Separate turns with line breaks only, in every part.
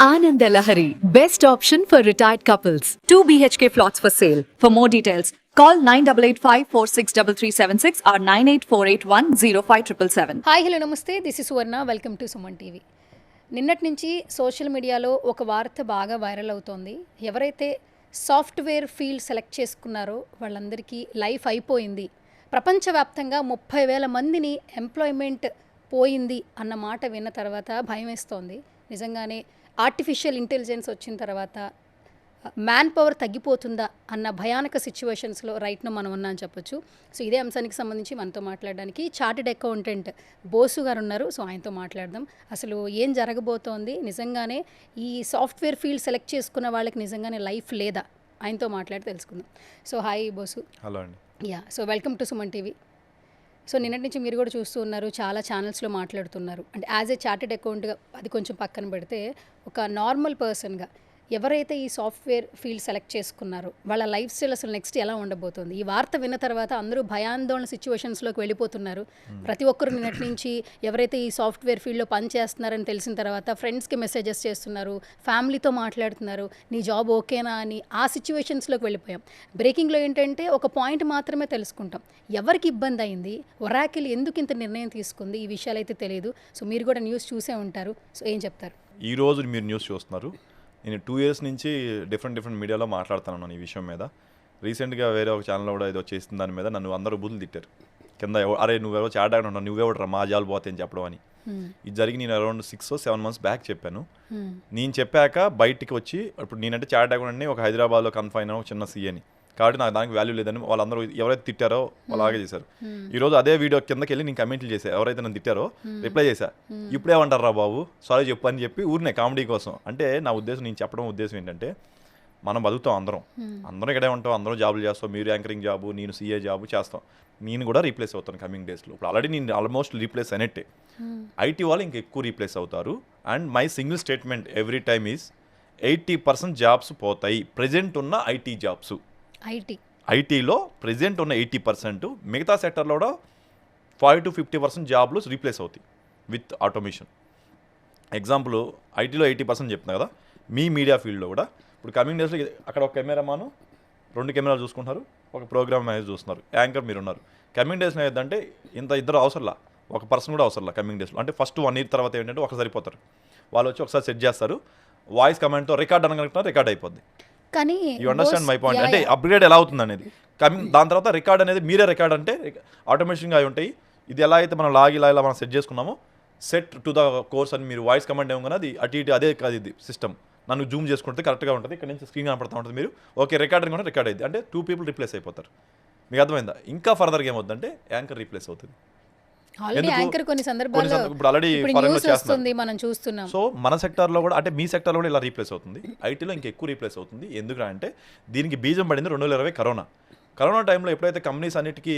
Ananda Lahari, best option for retired couples. 2 BHK plots for sale. For more details, call 9885463376 or 9848105777.
Hi hello నమస్తే, this is Suvarna. Welcome to Suman TV. నిన్నటి నుంచి social మీడియాలో ఒక వార్త బాగా viral అవుతోంది. ఎవరైతే సాఫ్ట్వేర్ ఫీల్డ్ సెలెక్ట్ చేసుకున్నారో వాళ్ళందరికీ లైఫ్ అయిపోయింది, ప్రపంచవ్యాప్తంగా 30,000 మందిని ఎంప్లాయ్మెంట్ పోయింది అన్న మాట విన్న తర్వాత భయం వేస్తోంది. నిజంగానే ఆర్టిఫిషియల్ ఇంటెలిజెన్స్ వచ్చిన తర్వాత మ్యాన్ పవర్ తగ్గిపోతుందా అన్న భయానక సిచ్యువేషన్స్లో రైట్ను మనం ఉన్నామని చెప్పొచ్చు. సో ఇదే అంశానికి సంబంధించి మనతో మాట్లాడడానికి చార్టెడ్ అకౌంటెంట్ బోసు గారు ఉన్నారు. సో ఆయనతో మాట్లాడదాం. అసలు ఏం జరగబోతోంది, నిజంగానే ఈ సాఫ్ట్వేర్ ఫీల్డ్ సెలెక్ట్ చేసుకున్న వాళ్ళకి నిజంగానే లైఫ్ లేదా, ఆయనతో మాట్లాడి తెలుసుకుందాం. సో హాయ్ బోసు.
హలో అండి.
So welcome to Suman TV. So నిన్నటి నుంచి మీరు కూడా చూస్తూ ఉన్నారు, చాలా ఛానల్స్లో మాట్లాడుతున్నారు. అంటే యాజ్ ఏ చార్టెడ్ అకౌంట్గా అది కొంచెం పక్కన పెడితే, ఒక నార్మల్ పర్సన్గా ఎవరైతే ఈ సాఫ్ట్వేర్ ఫీల్డ్ సెలెక్ట్ చేసుకున్నారో వాళ్ళ లైఫ్ స్టైల్ అసలు నెక్స్ట్ ఎలా ఉండబోతుంది? ఈ వార్త విన్న తర్వాత అందరూ భయాందోళన సిచ్యువేషన్స్లోకి వెళ్ళిపోతున్నారు. ప్రతి ఒక్కరు నిన్నటి నుంచి ఎవరైతే ఈ సాఫ్ట్వేర్ ఫీల్డ్లో పని చేస్తున్నారని తెలిసిన తర్వాత ఫ్రెండ్స్కి మెసేజెస్ చేస్తున్నారు, ఫ్యామిలీతో మాట్లాడుతున్నారు, నీ జాబ్ ఓకేనా అని. ఆ సిచ్యువేషన్స్లోకి వెళ్ళిపోయాం. బ్రేకింగ్లో ఏంటంటే ఒక పాయింట్ మాత్రమే తెలుసుకుంటాం, ఎవరికి ఇబ్బంది అయింది, ఒరాకిల్ ఎందుకు ఇంత నిర్ణయం తీసుకుంది, ఈ విషయాలు అయితే తెలియదు. సో మీరు కూడా న్యూస్ చూసే ఉంటారు. సో ఏం చెప్తారు?
ఈరోజు మీరు న్యూస్ చూస్తున్నారు. నేను 2 years నుంచి డిఫరెంట్ మీడియాలో మాట్లాడుతున్నాను ఈ విషయం మీద. రీసెంట్గా వేరే ఒక ఛానల్లో కూడా ఏదో చేసిన దాని మీద నన్ను అందరూ బూతులు తిట్టారు కింద. అరే నువ్వెవరో చాటాగా ఉన్నావు, నువ్వెవడరా మా జాలు పోతాయని చెప్పడం అని. ఇది జరిగి నేను అరౌండ్ 6 or 7 months బ్యాక్ చెప్పాను. నేను చెప్పాక బయటికి వచ్చి, ఇప్పుడు నేనంటే చాటాగా ఉండి ఒక హైదరాబాద్లో కన్ఫైన్ ఒక చిన్న సీఏని, కాబట్టి నాకు దానికి వాల్యూ లేదని వాళ్ళందరూ ఎవరైతే తిట్టారో అలాగే చేశారు. ఈరోజు అదే వీడియో కిందకి వెళ్ళి నేను కమెంట్లు చేశాను, ఎవరైతే నన్ను తిట్టారో రిప్లై చేశా. ఇప్పుడేమంటారా బాబు, సారీ చెప్పు అని చెప్పి ఊరినే కామెడీ కోసం. అంటే నా ఉద్దేశం, నేను చెప్పడం ఉద్దేశం ఏంటంటే, మనం బతుకుతాం అందరం ఇక్కడే ఉంటాం, అందరం జాబులు చేస్తాం. మీరు యాంకరింగ్ జాబు, నేను సీఏ జాబు చేస్తాం. నేను కూడా రీప్లేస్ అవుతాను కమింగ్ డేస్లో. ఇప్పుడు ఆల్రెడీ నేను ఆల్మోస్ట్ రీప్లేస్ అయినట్టే. ఐటీ వాళ్ళు ఇంకా ఎక్కువ రీప్లేస్ అవుతారు. And my single statement every time is 80% jobs పోతాయి ప్రజెంట్ ఉన్న ఐటీ జాబ్స్. ఐటీలో ప్రెజెంట్ ఉన్న 80%, మిగతా సెక్టర్లో కూడా 5 to 50% జాబ్లు రీప్లేస్ అవుతాయి విత్ ఆటోమేషన్. ఎగ్జాంపుల్ ఐటీలో 80% చెప్తున్నా కదా, మీ మీడియా ఫీల్డ్లో కూడా ఇప్పుడు కమింగ్ డేస్లో అక్కడ ఒక కెమెరామాను 2 కెమెరాలు చూసుకుంటున్నారు, ఒక ప్రోగ్రామ్ మేనేజర్ చూస్తున్నారు, యాంకర్ మీరు ఉన్నారు. కమింగ్ డేస్లో ఏంటంటే ఇద్దరు అవసరంలా, ఒక పర్సన్ కూడా అవసరంలా కమింగ్ డేస్లో. అంటే ఫస్ట్ 1 year తర్వాత ఏంటంటే ఒకరు సరిపోతారు. వాళ్ళు వచ్చి ఒకసారి సెట్ చేస్తారు, వాయిస్ కమాండ్తో రికార్డ్ అనగలుగుతారు, రికార్డ్ అయిపోద్ది.
కానీ
యూ అండర్స్టాండ్ మై పాయింట్? అంటే అప్గ్రేడ్ ఎలా అవుతుంది అనేది దాని తర్వాత రికార్డ్ అనేది మీరే రికార్డ్ అంటే ఆటోమేషన్గా అవి ఉంటాయి. ఇది ఎలా అయితే మనం ఇలా మనం సెట్ చేసుకున్నామో, సెట్ టు ద కోర్స్ అని మీరు వాయిస్ కమాండ్ ఏమో అది అటు ఇటు అదే కాదు, ఇది సిస్టమ్ నన్ను జూమ్ చేసుకుంటే కరెక్ట్గా ఉంటుంది. ఇక్కడ నుంచి స్క్రీన్ కనపడుతూ ఉంటుంది. మీరు ఓకే రికార్డింగ్ కూడా రికార్డ్ అయింది అంటే 2 people రీప్లేస్ అయిపోతారు. మీకు అర్థమైందా? ఇంకా ఫర్దర్గా ఏమవుతుందంటే యాంకర్ రీప్లేస్ అవుతుంది. సో మన సెక్టార్లో కూడా, అంటే మీ సెక్టార్లో కూడా ఇలా రీప్లేస్ అవుతుంది. ఐటీలో ఇంకా ఎక్కువ రీప్లేస్ అవుతుంది. ఎందుకంటే అంటే దీనికి బీజం పడింది 2020 కరోనా టైంలో. ఎప్పుడైతే కంపెనీస్ అన్నిటికీ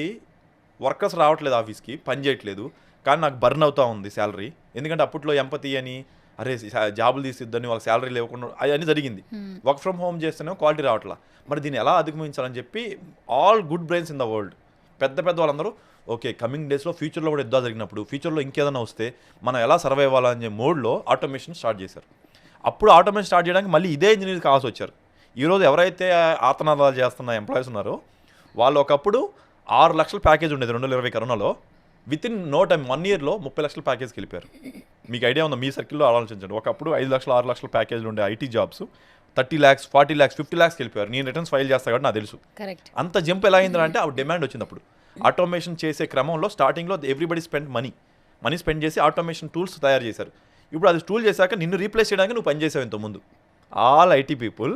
వర్కర్స్ రావట్లేదు, ఆఫీస్కి పని చేయట్లేదు, కానీ నాకు బర్న్ అవుతూ ఉంది శాలరీ. ఎందుకంటే అప్పట్లో ఎంపతి అని, అరే జాబులు తీసిద్దని, వాళ్ళకి శాలరీ లేకుండా అవన్నీ జరిగింది. వర్క్ ఫ్రమ్ హోమ్ చేస్తేనే క్వాలిటీ రావట్లా. మరి దీన్ని ఎలా అధిగమించాలని చెప్పి all good brains in the world, పెద్ద వాళ్ళందరూ ఓకే కమింగ్ డేస్లో ఫ్యూచర్లో కూడా యుద్ధాలు జరిగినప్పుడు, ఫ్యూచర్లో ఇంకేదైనా వస్తే మనం ఎలా సర్వైవ్ అవ్వాలనే మోడ్లో ఆటోమేషన్ స్టార్ట్ చేశారు. అప్పుడు ఆటోమేషన్ స్టార్ట్ చేయడానికి మళ్ళీ ఇదే ఇంజనీర్ కావాల్సి వచ్చారు. ఈరోజు ఎవరైతే ఆర్తనాదాలు చేస్తున్న ఎంప్లాయీస్ ఉన్నారో వాళ్ళు ఒకప్పుడు 6 లక్షల ప్యాకేజ్ ఉండేది 2020 కరోనాలో. విత్ ఇన్ నో టైమ్ 1 yearలో 30 లక్షల ప్యాకేజ్కి వెళ్ళిపోయారు. మీకు ఐడియా ఉందా? మీ సర్కిల్లో ఆలోచించండి. ఒకప్పుడు 5 లక్షలు 6 లక్షల ప్యాకేజ్లు ఉండే IT jobs 30 lakhs 40 lakhs 50 lakhs వెళ్ళిపోయారు. నేను రిటర్న్స్ ఫైల్ చేస్తాను కాబట్టి నాకు తెలుసు. అంత జంప్ ఎలా అయిందంటే ఆ డిమాండ్ వచ్చింది. అప్పుడు ఆటోమేషన్ చేసే క్రమంలో starting everybody spend money spend చేసి ఆటోమేషన్ టూల్స్ తయారు చేశారు. ఇప్పుడు అది టూల్ చేశాక నిన్ను రీప్లేస్ చేయడానికి నువ్వు పనిచేసావు ఇంతకుముందు. ఆల్ ఐటీ పీపుల్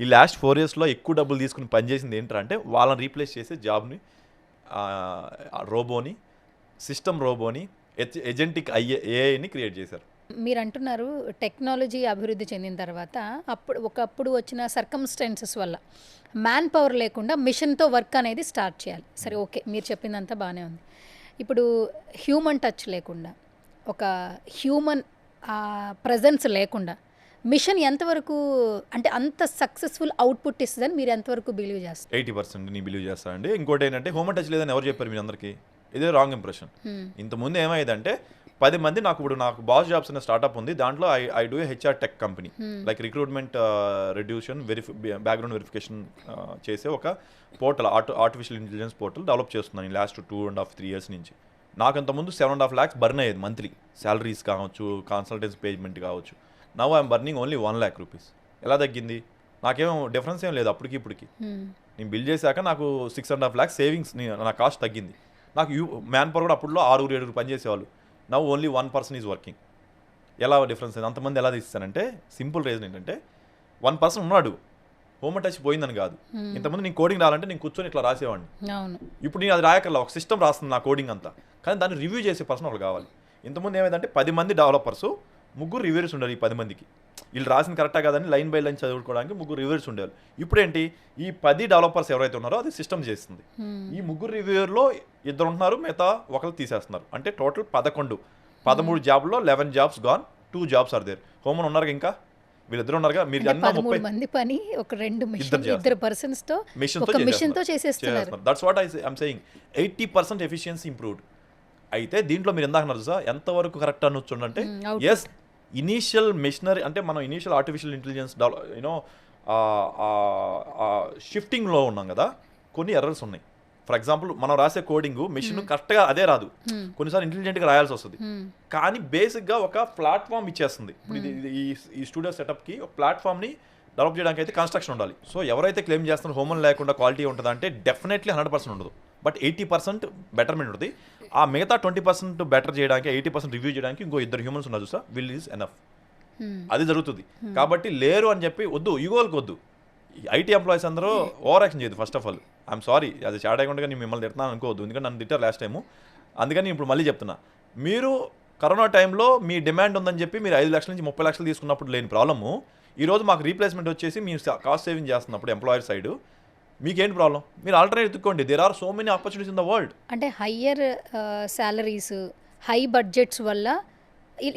ఈ లాస్ట్ 4 yearsలో ఎక్కువ డబ్బులు తీసుకుని పనిచేసింది ఏంటంటే, వాళ్ళని రీప్లేస్ చేసే జాబ్ని రోబోని, సిస్టమ్ రోబోని, ఏజెంటిక్ ఏఐని క్రియేట్ చేశారు.
మీరు అంటున్నారు టెక్నాలజీ అభివృద్ధి చెందిన తర్వాత ఒకప్పుడు వచ్చిన సర్కమ్స్టెన్సెస్ వల్ల మ్యాన్ పవర్ లేకుండా మిషన్తో వర్క్ అనేది స్టార్ట్ చేయాలి. సరే ఓకే, మీరు చెప్పిందంతా బాగానే ఉంది. ఇప్పుడు హ్యూమన్ టచ్ లేకుండా, ఒక హ్యూమన్ ప్రజెన్స్ లేకుండా మిషన్ ఎంతవరకు, అంటే అంత సక్సెస్ఫుల్ అవుట్పుట్ ఇస్తుందని మీరు ఎంతవరకు బిలీవ్ చేస్తారు?
80% నేను బిలీవ్ చేస్తాను అండి. ఇంకోటి ఏంటంటే హ్యూమన్ టచ్ లేదని ఎవరు చెప్పారు మీ అందరికీ? ఇదే రాంగ్ ఇంప్రెషన్. ఇంతకుముందు ఏమైందంటే 10 మంది నాకు బాస్ జాబ్స్ అనే స్టార్ట్అప్ ఉంది. దాంట్లో I do HR tech company, like recruitment reduction background verification చేసే ఒక portal, artificial intelligence portal develop చేస్తున్నాను లాస్ట్ 2.5-3 years నుంచి. నాకు అంతకుముందు 7.5 lakhs బర్న్ అయ్యేది మంత్లీ, శాలరీస్ కావచ్చు, కన్సల్టెన్సీ పేమెంట్ కావచ్చు. Now I'm burning only 1 lakh rupees. ఎలా తగ్గింది? నాకేం డిఫరెన్స్ ఏం లేదు అప్పటికి ఇప్పటికి. నేను బిల్ చేశాక నాకు 6.5 lakhs సేవింగ్స్, నా కాస్ట్ తగ్గింది. నాకు మ్యాన్ పవర్ కూడా అప్పుడులో 6-7 పనిచేసేవాళ్ళు. Now only 1 person is working. ఎలా డిఫరెన్స్ అయింది? అంతమంది ఎలా తీస్తానంటే సింపుల్ రీజన్ ఏంటంటే 1 person ఉన్నాడు, హోమ్ టచ్ పోయిందని కాదు. ఇంతకుముందు నేను కోడింగ్ రాయాలంటే నేను కూర్చొని ఇట్లా రాసేవాడిని. ఇప్పుడు నేను అది రాయకల్లా ఒక సిస్టమ్ రాస్తుంది నా కోడింగ్ అంతా, కానీ దాన్ని రివ్యూ చేసే పర్సన్ ఒకటి కావాలి. ఇంతకుముందు ఏమైందంటే 10 మంది డెవలపర్స్, 3 రివ్యూర్స్ ఉండరు. ఈ 10 మందికి వీళ్ళు రాసిన కరెక్టా కాదని లైన్ బై లైన్ చదువుకోవడానికి 3 రివ్యూర్స్ ఉండేవాళ్ళు. ఇప్పుడు ఏంటి, ఈ 10 డెవలపర్స్ ఎవరైతే ఉన్నారో అది సిస్టమ్ చేస్తుంది. ఈ 3 రివ్యూర్లో 2 ఉంటున్నారు, మిగతా ఒకరు తీసేస్తున్నారు. అంటే టోటల్ 13 జాబ్లో 11 jobs గాన్, 2 jobs ఆర్ దేర్. హోమన్ ఉన్నారు ఇంకా, వీళ్ళిద్దరు ఉన్నారుగా. మీరు అన్న
30 మంది పని ఒక 2 పర్సన్స్ తో మిషన్ తో చేసేస్తున్నారు.
That's what I'm saying. 80% efficiency improved. అయితే దీంట్లో మీరు ఎందాక అన్నారు సార్, ఎంతవరకు కరెక్ట్ అనొచ్చు అంటే, ఎస్ ఇనీషియల్ మెషినరీ అంటే మనం ఇనీషియల్ ఆర్టిఫిషియల్ ఇంటెలిజెన్స్ యూనో షిఫ్టింగ్లో ఉన్నాం కదా, కొన్ని ఎర్రర్స్ ఉన్నాయి. ఫర్ ఎగ్జాంపుల్ మనం రాసే కోడింగ్ మెషిన్ కరెక్ట్గా అదే రాదు, కొన్నిసార్లు ఇంటెలిజెంట్గా రాయాల్సి వస్తుంది. కానీ బేసిక్గా ఒక ప్లాట్ఫామ్ ఇచ్చేస్తుంది. ఇప్పుడు ఈ స్టూడియో సెటప్కి ఒక ప్లాట్ఫామ్ని డెవలప్ చేయడానికి అయితే కన్స్ట్రక్షన్ ఉండాలి. సో ఎవరైతే క్లెయిమ్ చేస్తున్న హోమన్ లేకుండా క్వాలిటీ ఉంటుందా అంటే డెఫినెట్లీ 100% ఉండదు, బట్ 80% బెటర్మెంట్ ఉంటుంది. ఆ మిగతా 20% బెటర్ చేయడానికి, 80% రివ్యూ చేయడానికి ఇంకో 2 humans ఉన్నారు చూసా, విల్ ఈజ్ ఎనఫ్. అది జరుగుతుంది. కాబట్టి లేరు అని చెప్పి వద్దు, ఈగోలకు వద్దు. ఐటీ ఎంప్లాయీస్ అందరూ ఓవర్ యాక్షన్ చేయదు. First of all I'm sorry, అది చాడకుండా నేను మిమ్మల్ని తిడుతున్నాను అనుకోవద్దు, ఎందుకంటే నన్ను తిట్టారు లాస్ట్ టైము. అందుకని ఇప్పుడు మళ్ళీ చెప్తున్నా, మీరు కరోనా టైంలో మీ డిమాండ్ ఉందని చెప్పి మీరు 5 లక్షల నుంచి 30 లక్షలు తీసుకున్నప్పుడు లేని ప్రాబ్లము, ఈరోజు మాకు రీప్లేస్మెంట్ వచ్చేసి మీ కాస్ట్ సేవింగ్ చేస్తున్నప్పుడు ఎంప్లాయర్ సైడ్ మీకేంటి ప్రాబ్లం? మీరు ఆల్టర్నేట్ ఎత్తుక్కోండి. There are so many opportunities in the world.
అంటే హయ్యర్ సాలరీస్, హై బడ్జెట్స్ వల్ల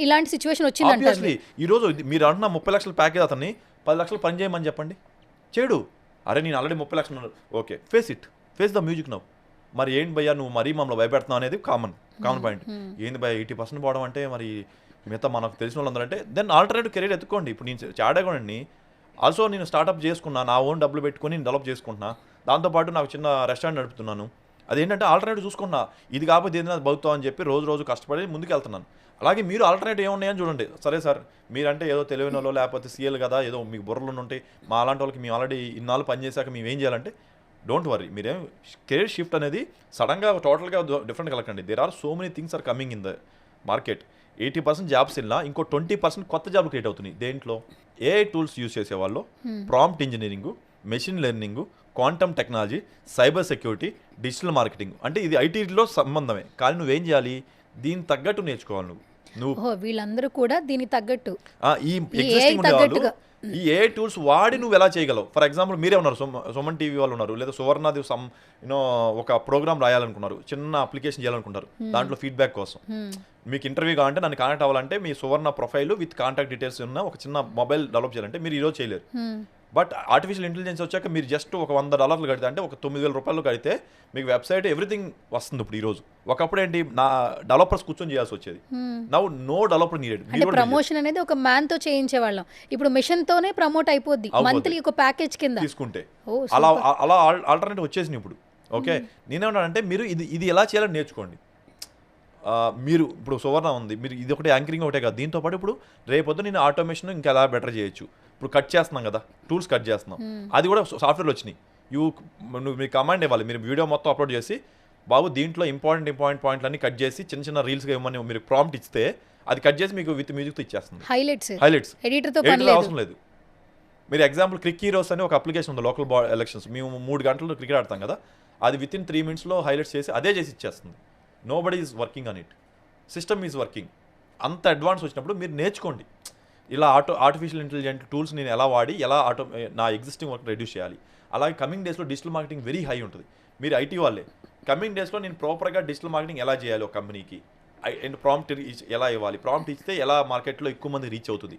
ఇలాంటి సిచ్యువేషన్ వచ్చింది.
ఆబ్వియస్లీ ఈరోజు మీరు అంటున్న 30 లక్షల ప్యాకేజ్ అతన్ని 10 లక్షలు పని చేయమని చెప్పండి, చేయడు. అరే నేను ఆల్రెడీ 30 లక్షలు ఉన్నాను, okay face the music now. మరి ఏంటి భయ్యా నువ్వు మరీ మమ్మల్ని భయపెడుతున్నావు అనేది కామన్ పాయింట్. ఏంది భయ 80% పోవడం అంటే, మరి మిగతా మనకు తెలిసిన వాళ్ళందరూ అంటే దెన్ ఆల్టర్నేటివ్ కెరీర్ ఎత్తుకోండి. ఇప్పుడు నేను చాడగొండి ఆల్సో నేను స్టార్ట్అప్ చేసుకున్నా, నా ఓన్ డబ్బులు పెట్టుకొని నేను డెవలప్ చేసుకుంటున్నా, దాంతోపాటు నాకు చిన్న రెస్టారెంట్ నడుపుతున్నాను. అదేంటంటే ఆల్టర్నేటివ్ చూసుకున్నా, ఇది కాకపోతే ఏదైనా బతుకుతాం అని చెప్పి రోజు కష్టపడి ముందుకు వెళ్తున్నాను. అలాగే మీరు ఆల్టర్నేటివ్ ఏమున్నాయని చూడండి. సరే సార్ మీరంటే ఏదో తెలివైన వాళ్ళు లేకపోతే సీఎల్ కదా, ఏదో మీకు బుర్రలు ఉంటాయి, మా అలాంటి వాళ్ళకి మేము ఆల్రెడీ ఇన్నాళ్ళు పని చేశాక మేము ఏం చేయాలంటే డోంట్ వరీ. మీరేం కెరీర్ షిఫ్ట్ అనేది సడన్గా టోటల్గా డిఫరెంట్ కలగండి. There are so many things are coming in the market. 80% jobs వెళ్ళినా ఇంకో 20% కొత్త జాబ్లు క్రియేట్ అవుతున్నాయి. దేంట్లో ఏఐ టూల్స్ యూజ్ చేసేవాళ్ళు, prompt engineering, machine learning, quantum technology, cyber security, digital marketing. అంటే ఇది ఐటీలో సంబంధమే, కానీ నువ్వేం చేయాలి, దీనికి తగ్గట్టు నేర్చుకోవాలి. నువ్వు
వీళ్ళందరూ కూడా దీనికి తగ్గట్టు
ఈ ఎగ్జిస్టింగ్ ఉండేవాళ్ళు ఈ ఏఐ టూల్స్ వాడి నువ్వు ఎలా చేయగలవు. ఫర్ ఎగ్జాంపుల్ మీరే ఉన్నారు, సుమన్ టీవీ వాళ్ళు ఉన్నారు, లేదా సువర్ణది ఒక ప్రోగ్రామ్ రాయాలనుకున్నారు, చిన్న అప్లికేషన్ చేయాలనుకుంటారు, దాంట్లో ఫీడ్బ్యాక్ కోసం. మీకు ఇంటర్వ్యూ కావాలంటే నన్ను కాంటాక్ట్ అవ్వాలంటే మీ సువర్ణ ప్రొఫైల్ విత్ కాంటాక్ట్ డీటెయిల్స్ ఉన్న ఒక చిన్న మొబైల్ డెవలప్ చేయాలంటే మీరు ఈరోజు చేయలేరు. బట్ ఆర్టిఫిషియల్ ఇంటెలిజెన్స్ వచ్చాక మీరు జస్ట్ ఒక $100 కడితే, అంటే ఒక 9,000 రూపాయలు కడితే మీకు వెబ్సైట్ ఎవ్రీథింగ్ వస్తుంది. ఇప్పుడు ఈరోజు ఒకప్పుడు ఏంటి, నా డెవలపర్స్ కూర్చొని చేయాల్సి వచ్చేది. No developer needed.
ప్రమోషన్ అనేది ఒక మ్యాన్ తో చేయించేవాళ్ళం, ఇప్పుడు మిషన్ తోనే ప్రమోట్ అయిపోద్ది మంత్లీ ఒక ప్యాకేజ్ కింద తీసుకుంటే. అలా
ఆల్టర్నేటివ్ వచ్చేసింది ఇప్పుడు. ఓకే నేనేమన్నానంటే మీరు ఇది ఎలా చేయాలని నేర్చుకోండి. మీరు ఇప్పుడు సువర్ణ ఉంది, మీరు ఇది ఒకటి యాంకరింగ్ ఒకటే కాదు, దీంతో పాటు ఇప్పుడు రేపొద్దు నేను ఆటోమేషన్ ఇంకా ఎలా బెటర్ చేయొచ్చు. ఇప్పుడు కట్ చేస్తున్నాం కదా, టూల్స్ కట్ చేస్తున్నాం, అది కూడా సాఫ్ట్వేర్లో వచ్చినాయి. మీరు కమాండ్ ఇవ్వాలి, మీరు వీడియో మొత్తం అప్లోడ్ చేసి బాబు దీంట్లో ఇంపార్టెంట్ పాయింట్లన్నీ కట్ చేసి చిన్న రీల్స్గా ఇవ్వమని మీరు ప్రాంప్ట్ ఇస్తే అది కట్ చేసి మీకు విత్ మ్యూజిక్తో ఇచ్చేస్తుంది. హైలైట్స్ ఎడిటర్తో అవసరం లేదు. మీరు ఎగ్జాంపుల్ క్రిక్ హీరోస్ అని ఒక అప్లికేషన్ ఉంది, లోకల్ ఎలక్షన్స్ మేము 3 గంటలు క్రికెట్ ఆడతాం కదా, అది విత్ ఇన్ 3 minutesలో హైలైట్స్ చేసి అదే చేసి ఇచ్చేస్తుంది. Nobody is working on it, system is working. అంత అడ్వాన్స్ వచ్చినప్పుడు మీరు నేర్చుకోండి, ఇలా ఆర్టిఫిషియల్ ఇంటెలిజెంట్ టూల్స్ నేను ఎలా వాడి ఎలా నా ఎగ్జిస్టింగ్ వర్క్ రెడ్యూస్ చేయాలి. అలాగే కమింగ్ డేస్లో డిజిటల్ మార్కెటింగ్ వెరీ హై ఉంటుంది. మీరు ఐటీ వాళ్ళే, కమింగ్ డేస్లో నేను ప్రాపర్గా డిజిటల్ మార్కెటింగ్ ఎలా చేయాలి, ఒక కంపెనీకి అండ్ ప్రాంప్ట్ ఎలా ఇవ్వాలి, ప్రాంప్ట్ ఇస్తే ఎలా మార్కెట్లో ఎక్కువ మంది రీచ్ అవుతుంది.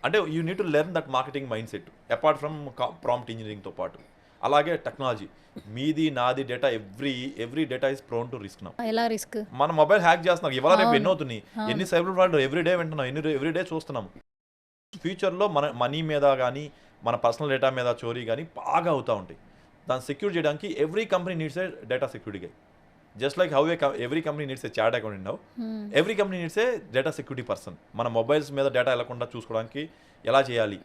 అంటే you need to learn that marketing mindset apart from prompt ఇంజనీరింగ్తో పాటు. అలాగే టెక్నాలజీ, మీది నాది data every data is prone to risk.
ఎలా రిస్క్?
మన మొబైల్ హ్యాక్ చేస్తున్నారు, ఇవాళ రేపు ఎన్ని అవుతున్నాయి, ఎన్ని సైబర్ ఫ్రాడ్ ఎవ్రీడే వింటున్నాం, ఎవ్రీడే చూస్తున్నాము. ఫ్యూచర్లో మన మనీ మీద కానీ మన పర్సనల్ డేటా మీద చోరీ కానీ బాగా అవుతూ ఉంటాయి. దాన్ని సెక్యూర్ చేయడానికి every company needs a data security. Just like how every company needs a chart account now, every company needs a data security person. మన మొబైల్స్ మీద డేటా వెళ్ళకుండా చూసుకోవడానికి ఎలా చేయాలి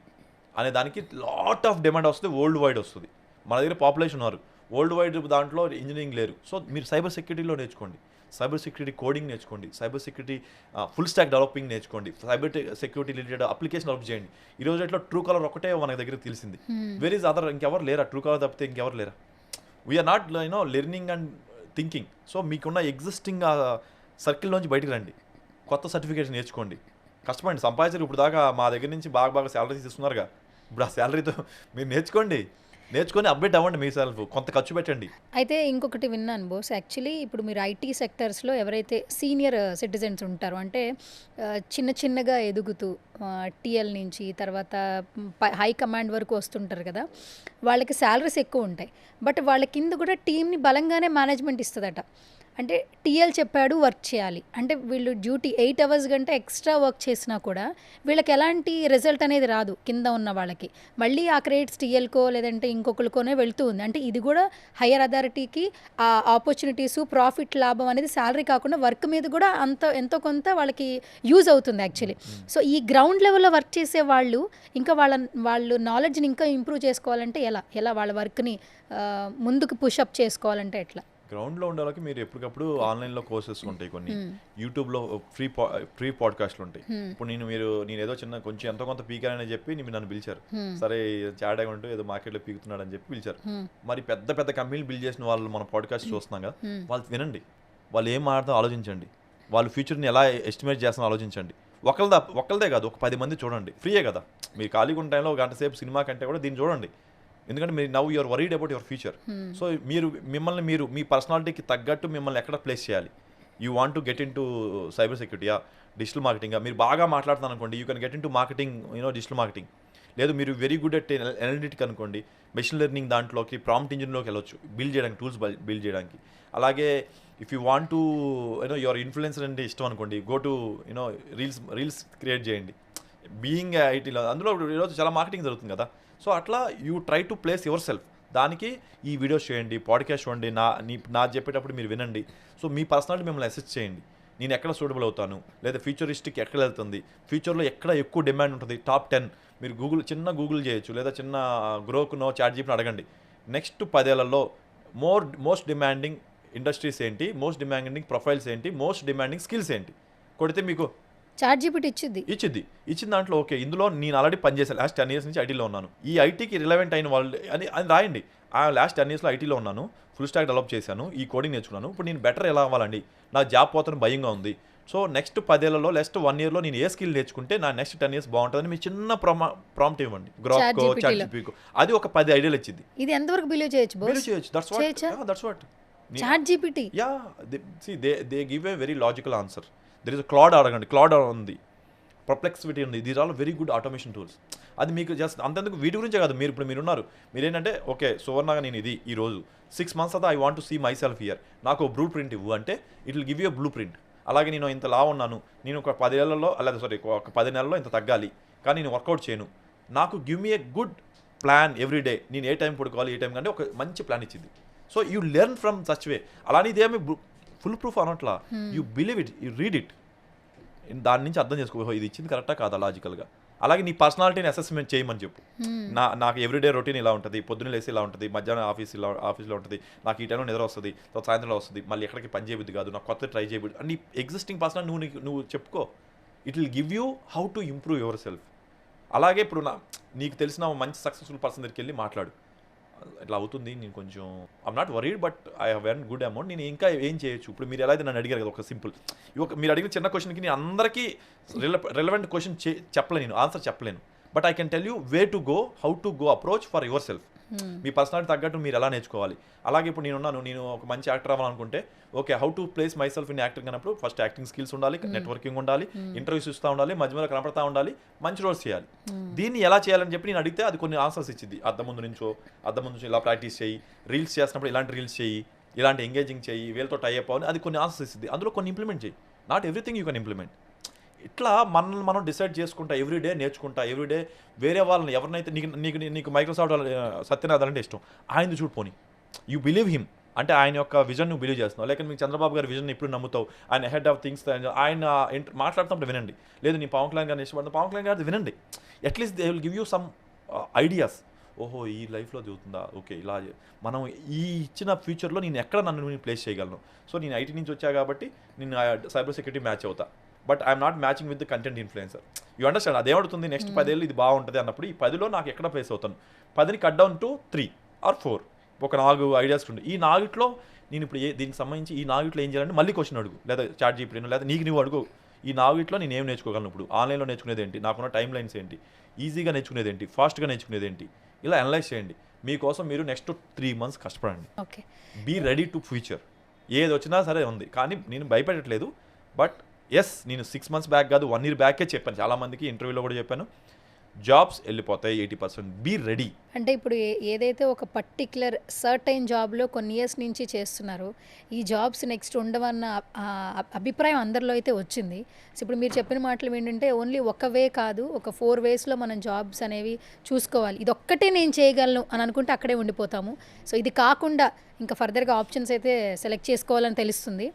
అనే దానికి లాట్ ఆఫ్ డిమాండ్ వస్తుంది, వరల్డ్ వైడ్ వస్తుంది. మన దగ్గర పాపులేషన్ ఉన్నారు, వరల్డ్ వైడ్ దాంట్లో ఇంజనీరింగ్ లేరు. సో మీరు సైబర్ సెక్యూరిటీలో నేర్చుకోండి, సైబర్ సెక్యూరిటీ కోడింగ్ నేర్చుకోండి, cyber security full stock developing నేర్చుకోండి, cyber security related application develop చేయండి. ఈ రోజు ఇట్లా ట్రూ కాలర్ ఒకటే మన దగ్గర తెలిసింది, వేర్ ఈజ్ అదర్ ఇంకెవరు లేరా, ట్రూ కాలర్ తప్పితే ఇంకెవరు లేరా. We're not learning and thinking. So మీకున్న ఎగ్జిస్టింగ్ సర్కిల్ నుంచి బయటకు రండి, కొత్త సర్టిఫికేషన్ నేర్చుకోండి, కష్టపడండి, సంపాదించారు. ఇప్పుడు దాకా మా దగ్గర నుంచి బాగా శాలరీస్ ఇస్తున్నారుగా, ఇప్పుడు ఆ శాలరీతో మీరు నేర్చుకొని అప్డేట్ అవ్వండి, మీ సెల్ఫ్ కొంత ఖర్చు పెట్టండి.
అయితే ఇంకొకటి విన్నాను బోస్, యాక్చువల్లీ ఇప్పుడు మీరు ఐటీ సెక్టర్స్లో ఎవరైతే సీనియర్ సిటిజన్స్ ఉంటారో, అంటే చిన్నగా ఎదుగుతూ టీఎల్ నుంచి తర్వాత హై కమాండ్ వరకు వస్తుంటారు కదా, వాళ్ళకి శాలరీస్ ఎక్కువ ఉంటాయి. బట్ వాళ్ళ కింద కూడా టీంని బలంగానే మేనేజ్మెంట్ ఇస్తుందట. అంటే టీఎల్ చెప్పాడు వర్క్ చేయాలి అంటే వీళ్ళు డ్యూటీ 8 hours కంటే ఎక్స్ట్రా వర్క్ చేసినా కూడా వీళ్ళకి ఎలాంటి రిజల్ట్ అనేది రాదు కింద ఉన్న వాళ్ళకి. మళ్ళీ ఆ క్రెడిట్స్ టీఎల్కో లేదంటే ఇంకొకరికోనే వెళ్తూ ఉంది. అంటే ఇది కూడా హయ్యర్ అథారిటీకి ఆ ఆపర్చునిటీసు, ప్రాఫిట్, లాభం అనేది శాలరీ కాకుండా వర్క్ మీద కూడా ఎంతో కొంత వాళ్ళకి యూజ్ అవుతుంది యాక్చువల్లీ. సో ఈ గ్రౌండ్ లెవెల్లో వర్క్ చేసే వాళ్ళు ఇంకా వాళ్ళు నాలెడ్జ్ని ఇంకా ఇంప్రూవ్ చేసుకోవాలంటే ఎలా వాళ్ళ వర్క్ని ముందుకు పుషప్ చేసుకోవాలంటే ఎట్లా?
గ్రౌండ్లో ఉండే వాళ్ళకి మీరు ఎప్పటికప్పుడు ఆన్లైన్లో కోర్సెస్ ఉంటాయి, కొన్ని యూట్యూబ్లో ఫ్రీ పాడ్కాస్ట్లు ఉంటాయి. ఇప్పుడు నేను ఏదో కొంచెం ఎంతో కొంత పీకానని చెప్పి నన్ను పిలిచారు, సరే చాట్ అకౌంట్ ఏదో మార్కెట్లో పీకుతున్నాడు అని చెప్పి పిలిచారు. మరి పెద్ద కంపెనీలు బిల్డ్ చేసిన వాళ్ళు మన పాడ్కాస్ట్ చూస్తున్నాం కదా, వాళ్ళు వినండి, వాళ్ళు ఏం మాట్లాడుతూ ఆలోచించండి, వాళ్ళు ఫ్యూచర్ని ఎలా ఎస్టిమేట్ చేస్తానో ఆలోచించండి. ఒకళ్ళదే కాదు, ఒక 10 మంది చూడండి, ఫ్రీయే కదా. మీరు ఖాళీగా ఉన్న టైంలో 1 గంట సేపు సినిమా కంటే కూడా దీన్ని చూడండి, ఎందుకంటే మీరు now you're worried about your future. So మిమ్మల్ని మీ పర్సనాలిటీకి తగ్గట్టు మిమ్మల్ని ఎక్కడ ప్లేస్ చేయాలి. You want to get in to cyber సెక్యూరిటీయా, డిజిటల్ మార్కెటింగా, మీరు బాగా మాట్లాడుతాను అనుకోండి, you can get in to marketing, digital marketing. లేదు మీరు వెరీ గుడ్ అట్ అనలిటిక్ అనుకోండి, మెషిన్ లెర్నింగ్ దాంట్లోకి, ప్రాంప్ట్ ఇంజిన్లోకి వెళ్ళొచ్చు, బిల్డ్ చేయడానికి, టూల్స్ బిల్డ్ చేయడానికి. అలాగే if you want to your influencer అంటే ఇష్టం అనుకోండి, గో టు రీల్స్ క్రియేట్ చేయండి. బీయింగ్ ఐటీలో అందులో ఈరోజు చాలా మార్కెటింగ్ జరుగుతుంది కదా. సో అట్లా you try to place your self. దానికి ఈ వీడియోస్ చేయండి, పాడ్కాస్ట్ చూడండి, నా చెప్పేటప్పుడు మీరు వినండి. సో మీ పర్సనాలిటీ మిమ్మల్ని అసెస్ చేయండి, నేను ఎక్కడ సూటబుల్ అవుతాను, లేదా ఫ్యూచరిస్టిక్ ఎక్కడ వెళ్తుంది, ఫ్యూచర్లో ఎక్కడ ఎక్కువ డిమాండ్ ఉంటుంది, టాప్ 10 మీరు గూగుల్ చేయొచ్చు, లేదా చిన్న గ్రోకునో చాట్‌జీపీటీని అడగండి. నెక్స్ట్ 10 ఏళ్లలో మోస్ట్ డిమాండింగ్ ఇండస్ట్రీస్ ఏంటి, మోస్ట్ డిమాండింగ్ ప్రొఫైల్స్ ఏంటి, మోస్ట్ డిమాండింగ్ స్కిల్స్ ఏంటి కొడితే మీకు
చాట్‌జీపీటీ
ఇచ్చిన దాంట్లో ఓకే, ఇందులో నేను ఆల్రెడీ పనిచేసాను, లాస్ట్ 10 years నుంచి ఐటీలో ఉన్నాను, ఈ ఐటీకి రిలవెంట్ అయిన వాళ్ళు అని రాయండి. లాస్ట్ 10 yearsలో ఐటీలో ఉన్నాను, ఫుల్ స్టాక్ డెవలప్ చేశాను, ఈ కోడింగ్ నేర్చుకున్నాను, ఇప్పుడు నేను బెటర్ ఎలా అవ్వాలండి, నా జాబ్ పోతాను భయంగా ఉంది. సో నెక్స్ట్ 10 ఏళ్లలో, నెక్స్ట్ 1 yearలో నేను ఏ స్కిల్ నేర్చుకుంటే నా నెక్స్ట్ 10 years బాగుంటుందని మీ చిన్న ప్రాంప్ట్ ఇవ్వండి, గ్రోకో, చాట్‌జీపీటీకో, అది ఒక 10 ఐడియాలు ఇచ్చింది.
ఇది ఎంతవరకు బిలీవ్ చేయొచ్చు?
That's what
ChatGPT,
they give a very logical answer. There is Claude అడగండి, క్లాడ్ ఉంది, పర్ప్లెక్సిటీ ఉంది, these all very good automation tools. అది మీకు జస్ట్ అంతెందుకు వీటి గురించే కాదు, మీరున్నారు, మీరేంటంటే ఓకే సువర్ణగా నేను ఇది ఈరోజు 6 months I want to see myself here, నాకు బ్లూ ప్రింట్ ఇవ్వు అంటే it will give you blueprint. అలాగే నేను ఇంత లా ఉన్నాను, నేను ఒక 10 ఏళ్లలో ఒక 10 నెలల్లో ఇంత తగ్గాలి, కానీ నేను వర్కౌట్ చేయను, నాకు give me a good plan every day, నేను ఏ టైం పడుకోవాలి, ఏ టైం కంటే ఒక మంచి ప్లాన్ ఇచ్చింది. So you learn from such way. అలానే ఇదేమి ఫుల్ ప్రూఫ్ అనట్లా, you believe it, you read it, దాని నుంచి అర్థం చేసుకో ఇది ఇచ్చింది కరెక్టా కాదా లాజికల్గా. అలాగే నీ పర్సనాలిటీని అసెస్మెంట్ చేయమని చెప్పు. నాకు ఎవ్రీడే రొటీన్ ఇలా ఉంటుంది, పొద్దున్న లేసి ఇలా ఉంటుంది, మధ్యాహ్నం ఆఫీస్లో ఉంటుంది, నాకు ఈ టైంలో నిద్ర వస్తుంది, తర్వాత సాయంత్రంలో వస్తుంది, మళ్ళీ ఎక్కడికి పని చేయబుద్ది కాదు, నాకు కొత్త ట్రై చేయబుద్ది అని ఎగ్జిస్టింగ్ పర్సనల్ నువ్వు చెప్పుకో. It will give you how to improve your self. అలాగే ఇప్పుడు నీకు తెలిసిన మంచి సక్సెస్ఫుల్ పర్సన్ దగ్గరికి వెళ్ళి మాట్లాడు, ఇట్లా అవుతుంది, నేను కొంచెం I'm not worried but I have earn good amount, నేను ఇంకా ఏం చేయొచ్చు. ఇప్పుడు మీరు ఎలా అయితే నన్ను అడిగారు కదా ఒక సింపుల్, మీరు అడిగిన చిన్న క్వశ్చన్కి నేను అందరికీ రిలవెంట్ క్వశ్చన్ చెప్పలేను, ఆన్సర్ చెప్పలేను, but I can tell you way to go, how to go approach for your self. Me personality తగ్గట్టు మీరు ఎలా నేర్చుకోవాలి. అలాగే ఇప్పుడు నేను ఒక మంచి యాక్టర్ అవ్వాలనుకుంటే okay how to place myself in acting అన్నప్పుడు ఫస్ట్ యాక్టింగ్ స్కిల్స్ ఉండాలి, నెట్వర్కింగ్ ఉండాలి, ఇంటర్వ్యూస్ ఇస్తూ ఉండాలి, మధ్య మధ్యలో కనపడతా ఉండాలి, మంచి రోల్స్ చేయాలి. దీన్ని ఎలా చేయాలని చెప్పి నేను అడిగితే అది కొన్ని ఆన్సర్స్ ఇచ్చింది. అద్దం ముందు నుంచో ఇలా ప్రాక్టీస్ చేయి, రీల్స్ చేసినప్పుడు ఇలాంటి రీల్స్ చేయి, ఇలాంటి ఎంగేజింగ్ చేయి, వీళ్ళతో టై అప్ అవ్వాలి, అది కొన్ని ఆన్సర్స్ ఇస్తుంది. అందులో కొన్ని ఇంప్లిమెంట్ చేయి. Not everything you can implement. ఇట్లా మనల్ని మనం డిసైడ్ చేసుకుంటా, ఎవ్రీడే నేర్చుకుంటా, ఎవ్రీడే వేరే వాళ్ళని ఎవరినైతే నీకు మైక్రోసాఫ్ట్ సత్యనాథన్ అంటే ఇష్టం, ఆయనది చూడు పోనీ, యూ బిలీవ్ హిమ్ అంటే ఆయన యొక్క విజన్ నువ్వు బిలీవ్ చేస్తున్నావు. లేకపోతే మీకు చంద్రబాబు గారి విజన్ ఇప్పుడు నమ్ముతావు, ఆయన హెడ్ ఆఫ్ థింగ్స్, ఆయన మాట్లాడుతున్నప్పుడు వినండి. లేదు నీ పవన్ కళ్యాణ్ గారిని ఇష్టపడుతున్నా, పవన్ కళ్యాణ్ గారిది వినండి. At least they will give you some ideas. ఓహో ఈ లైఫ్లో జరుగుతుందా, ఓకే ఇలా మనం ఈ ఇచ్చిన ఫ్యూచర్లో నేను ఎక్కడ నన్ను ప్లేస్ చేయగలను. సో నేను ఐటీ నుంచి వచ్చా కాబట్టి నేను సైబర్ సెక్యూరిటీ మ్యాచ్ అవుతా, but I'm not matching with the content influencer. You understand? అదేమవుతుంది నెక్స్ట్ 10 ఏళ్ళు ఇది బాగుంటుంది అన్నప్పుడు ఈ 10లో నాకు ఎక్కడ ప్లేస్ అవుతాను. 10ని కట్ డౌన్ టు 3 or 4, ఒక 4 ఐడియాస్ ఉండే. ఈ 4లో నేను ఇప్పుడు దీనికి సంబంధించి ఈ 4లో ఏం చేయాలంటే మళ్ళీ క్వశ్చన్ అడుగు, లేదా చాట్ జీపీటీనో లేదా నీకు నువ్వు అడుగు. ఈ 4లో నేను ఏం నేర్చుకోగలను, ఇప్పుడు ఆన్లైన్లో నేర్చుకునేది ఏంటి, నాకున్న టైం లైన్స్ ఏంటి, ఈజీగా నేర్చుకునేది ఏంటి, ఫాస్ట్గా నేర్చుకునేది ఏంటి, ఇలా అనలైజ్ చేయండి. మీకోసం మీరు నెక్స్ట్ 3 months కష్టపడండి.
Okay,
be ready to future. ఏది వచ్చినా సరే ఉంది, కానీ నేను భయపెట్టట్లేదు. బట్ ఎస్, నేను 6 months బ్యాక్ కాదు 1 year బ్యాకే చెప్పాను, చాలామందికి ఇంటర్వ్యూలో కూడా చెప్పాను, జాబ్స్ వెళ్ళిపోతాయి 80%, బీ రెడీ.
అంటే ఇప్పుడు ఏదైతే ఒక పర్టిక్యులర్ సర్టైన్ జాబ్లో కొన్ని ఇయర్స్ నుంచి చేస్తున్నారో ఈ జాబ్స్ నెక్స్ట్ ఉండవన్న అభిప్రాయం అందరిలో అయితే వచ్చింది. సో ఇప్పుడు మీరు చెప్పిన మాటలు ఏంటంటే ఓన్లీ ఒక వే కాదు, ఒక 4 waysలో మనం జాబ్స్ అనేవి చూసుకోవాలి. ఇది ఒక్కటే నేను చేయగలను అని అనుకుంటే అక్కడే ఉండిపోతాము. సో ఇది కాకుండా ఇంకా ఫర్దర్గా ఆప్షన్స్ అయితే సెలెక్ట్ చేసుకోవాలని తెలుస్తుంది.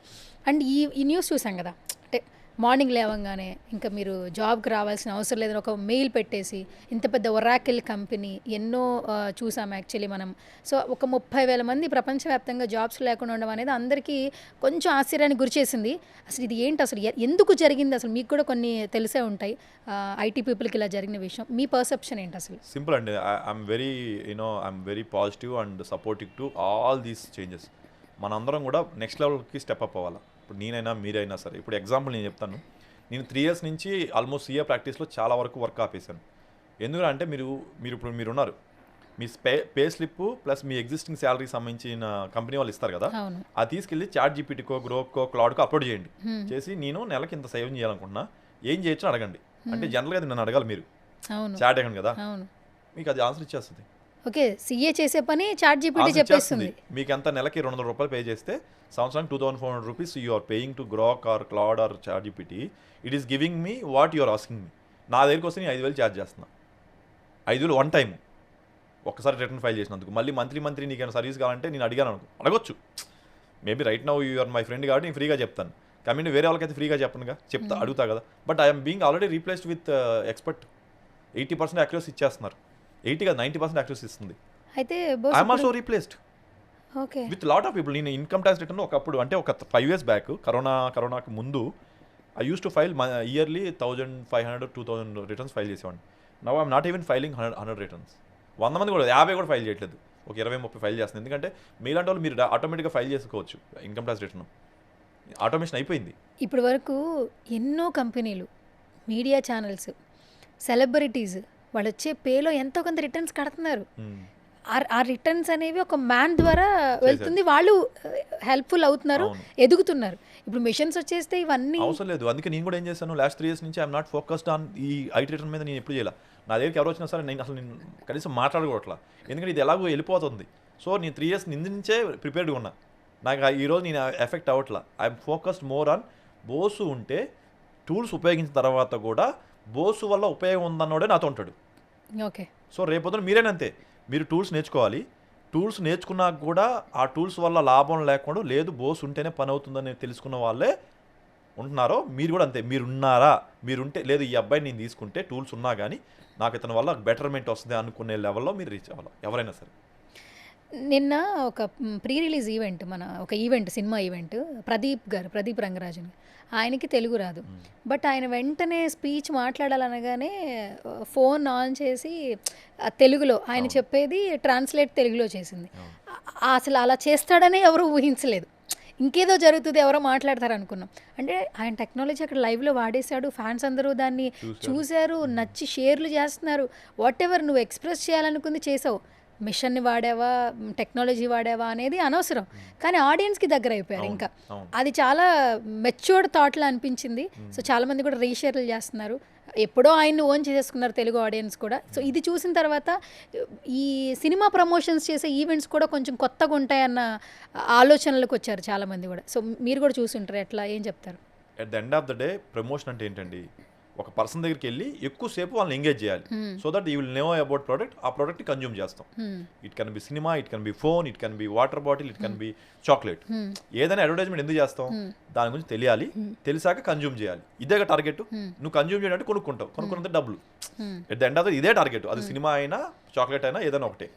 అండ్ ఈ న్యూస్ చూసాం కదా, అంటే మార్నింగ్ లేవంగానే ఇంకా మీరు జాబ్కి రావాల్సిన అవసరం లేదని ఒక మెయిల్ పెట్టేసి ఇంత పెద్ద ఒరాకిల్ కంపెనీ ఎన్నో చూసాం యాక్చువల్లీ మనం. సో ఒక 30,000 మంది ప్రపంచవ్యాప్తంగా జాబ్స్ లేకుండా ఉండడం అనేది అందరికీ కొంచెం ఆశ్చర్యానికి గురిచేసింది. అసలు ఇది ఏంటి, అసలు ఎందుకు జరిగింది, అసలు మీకు కూడా కొన్ని తెలిసే ఉంటాయి ఐటీ పీపుల్కి ఇలా జరిగిన విషయం. మీ పర్సెప్షన్ ఏంటి అసలు?
సింపుల్ అండి, I'm very positive and supportive to all these changes. మనందరం కూడా నెక్స్ట్ లెవెల్కి స్టెప్ అప్ అవ్వాలి. ఇప్పుడు నేనైనా మీరైనా సరే. ఇప్పుడు ఎగ్జాంపుల్ నేను చెప్తాను, నేను 3 years నుంచి ఆల్మోస్ట్ సీఏ ప్రాక్టీస్లో చాలా వరకు వర్క్ ఆపేశాను. ఎందుకంటే మీరున్నారు, మీ పే స్లిప్ ప్లస్ మీ ఎగ్జిస్టింగ్ శాలరీకి సంబంధించిన కంపెనీ వాళ్ళు ఇస్తారు కదా, అది తీసుకెళ్ళి చాట్ జీపీటీకో, గ్రోకో, క్లౌడ్కో అప్లోడ్ చేయండి. చేసి నేను నెలకి ఇంత సేవ్ చేయాలనుకుంటున్నా, ఏం చేయొచ్చు అడగండి. అంటే జనరల్గా అది నన్ను అడగాలి, మీరు చాట్ అడగండి కదా, మీకు అది ఆన్సర్ ఇచ్చేస్తుంది.
ఓకే, సీఏ చేసే పని చాట్ జీపీటీ చెప్పేస్తుంది.
మీకు ఎంత నెలకి 200 రూపాయలు పే చేస్తే సంవత్సరానికి 2,400 rupees you are paying to Grok or Claude or ChatGPT. It is giving me what you are asking me. నా దగ్గరికి వస్తే నేను 5,000 ఛార్జ్ చేస్తున్నా. 5,000 వన్ టైం, ఒక్కసారి రిటర్న్ ఫైల్ చేసినందుకు. మళ్ళీ మంత్లీ నీకేమైనా సర్వీస్ కావాలంటే నేను అడగొచ్చు. Maybe right now you are my friend కాబట్టి నేను ఫ్రీగా చెప్తాను. కమింగ్ వేరే వాళ్ళకైతే ఫ్రీగా చెప్పనుగా, అడుగుతా కదా. But I'm being already replaced with expert. 80% accuracy ఇచ్చేస్తున్నారు. 80 కాదు 90% యాక్యురసీ ఇస్తుంది.
అయితే
I'm also replaced
okay
with lot of people. నేను ఇన్కమ్ ట్యాక్స్ రిటర్న్ ఒకప్పుడు, అంటే ఒక 5 years బ్యాక్ కరోనాకు ముందు I use to file yearly 1,500-2,000 returns file చేసేవాడిని. Now I'm not even filing 100 returns. 100 మంది కూడా 50 కూడా ఫైల్ చేయట్లేదు, ఒక 20-30 ఫైల్ చేస్తుంది. ఎందుకంటే మీలాంటి వాళ్ళు మీరు ఆటోమేటిక్గా ఫైల్ చేసుకోవచ్చు ఇన్కమ్ ట్యాక్స్ రిటర్న్, ఆటోమేషన్ అయిపోయింది.
ఇప్పటి వరకు ఎన్నో కంపెనీలు, మీడియా ఛానల్స్, సెలబ్రిటీస్ వాళ్ళు వచ్చే పేలో ఎంతో కొంత రిటర్న్స్ కడుతున్నారు. ఆ రిటర్న్స్ అనేవి ఒక మ్యాన్ ద్వారా వెళ్తుంది, వాళ్ళు హెల్ప్ఫుల్ అవుతున్నారు, ఎదుగుతున్నారు. ఇప్పుడు మిషన్స్ వచ్చేస్తే ఇవన్నీ
అవసరం లేదు. అందుకే నేను కూడా ఏం చేశాను, లాస్ట్ 3 years నుంచి ఐఎమ్ నాట్ ఫోకస్డ్ ఆన్ ఈ ఐటీ రిటర్న్ మీద. నేను ఎప్పుడు చేయాలి, నా దగ్గరికి ఎవరు వచ్చినా సరే నేను కనీసం మాట్లాడుకోవట్లా, ఎందుకంటే ఇది ఎలాగో వెళ్ళిపోతుంది. సో నేను 3 years నుంచే ప్రిపేర్డ్గా ఉన్నా. నాకు ఈరోజు నేను ఎఫెక్ట్ అవ్వట్లా. ఐఎమ్ ఫోకస్డ్ మోర్ ఆన్ బోసు ఉంటే టూల్స్ ఉపయోగించిన తర్వాత కూడా బోసు వల్ల ఉపయోగం ఉందన్నోడే నాతో ఉంటాడు.
ఓకే,
సో రేపొద్దున మీరేనంతే, మీరు టూల్స్ నేర్చుకోవాలి. టూల్స్ నేర్చుకున్నాక కూడా ఆ టూల్స్ వల్ల లాభం లేకుండా లేదు, బోస్ ఉంటేనే పని అవుతుందని తెలుసుకున్న వాళ్ళే ఉంటున్నారో. మీరు కూడా అంతే, మీరుంటే లేదు ఈ అబ్బాయిని నేను తీసుకుంటే టూల్స్ ఉన్నా కానీ నాకు ఇతని వల్ల బెటర్మెంట్ వస్తుంది అనుకునే లెవెల్లో మీరు రీచ్ అవ్వాలి ఎవరైనా సరే.
నిన్న ఒక ప్రీ రిలీజ్ ఈవెంట్, ఒక event, cinema event, Pradeep Rangarajan, ఆయనకి తెలుగు రాదు. బట్ ఆయన వెంటనే స్పీచ్ మాట్లాడాలనగానే ఫోన్ ఆన్ చేసి తెలుగులో ఆయన చెప్పేది ట్రాన్స్లేట్ తెలుగులో చేసింది. అసలు అలా చేస్తాడనే ఎవరు ఊహించలేదు. ఇంకేదో జరుగుతుంది, ఎవరో మాట్లాడతారు అనుకున్నాం. అంటే ఆయన టెక్నాలజీ అక్కడ లైవ్లో వాడేశాడు, ఫ్యాన్స్ అందరూ దాన్ని చూశారు, నచ్చి షేర్లు చేస్తున్నారు. వాట్ ఎవర్ నువ్వు ఎక్స్ప్రెస్ చేయాలనుకుంది చేసావు. మిషన్ని వాడావా, టెక్నాలజీ వాడావా అనేది అనవసరం, కానీ ఆడియన్స్కి దగ్గర అయిపోయారు.
అవును,
ఇంకా
అవును.
అది చాలా మెచ్యూర్డ్ థాట్లా అనిపించింది. సో చాలామంది కూడా రీషేర్లు చేస్తున్నారు. ఎప్పుడో ఆయన్ని ఓన్ చేసేసుకున్నారు తెలుగు ఆడియన్స్ కూడా. సో ఇది చూసిన తర్వాత ఈ సినిమా ప్రమోషన్స్ చేసే ఈవెంట్స్ కూడా కొంచెం కొత్తగా ఉంటాయన్న ఆలోచనలకు వచ్చారు చాలామంది కూడా. సో మీరు కూడా చూసుంటారు, ఎట్లా ఏం చెప్తారు?
At the end of the day promotion అంటే ఏంటండి, ఒక పర్సన్ దగ్గరికి వెళ్ళి ఎక్కువసేపు వాళ్ళని ఎంగేజ్ చేయాలి. So that you will know about product, ఆ ప్రోడక్ట్ని కన్జ్యూమ్ చేస్తాం. It can be cinema, it can be phone, it can be water bottle, it can be chocolate. ఏదైనా అడ్వర్టైజ్మెంట్ ఎందుకు చేస్తాం, దాని గురించి తెలియాలి, తెలిసాక కన్జ్యూమ్ చేయాలి. ఇదే టార్గెట్. నువ్వు కన్జ్యూమ్ చేయాలంటే కొనుక్కుంటావు, కొనుక్కున్నంత డబ్బులు. At the end of the ఇదే టార్గెట్. అది సినిమా అయినా చాక్లెట్ అయినా ఏదైనా ఒకటే.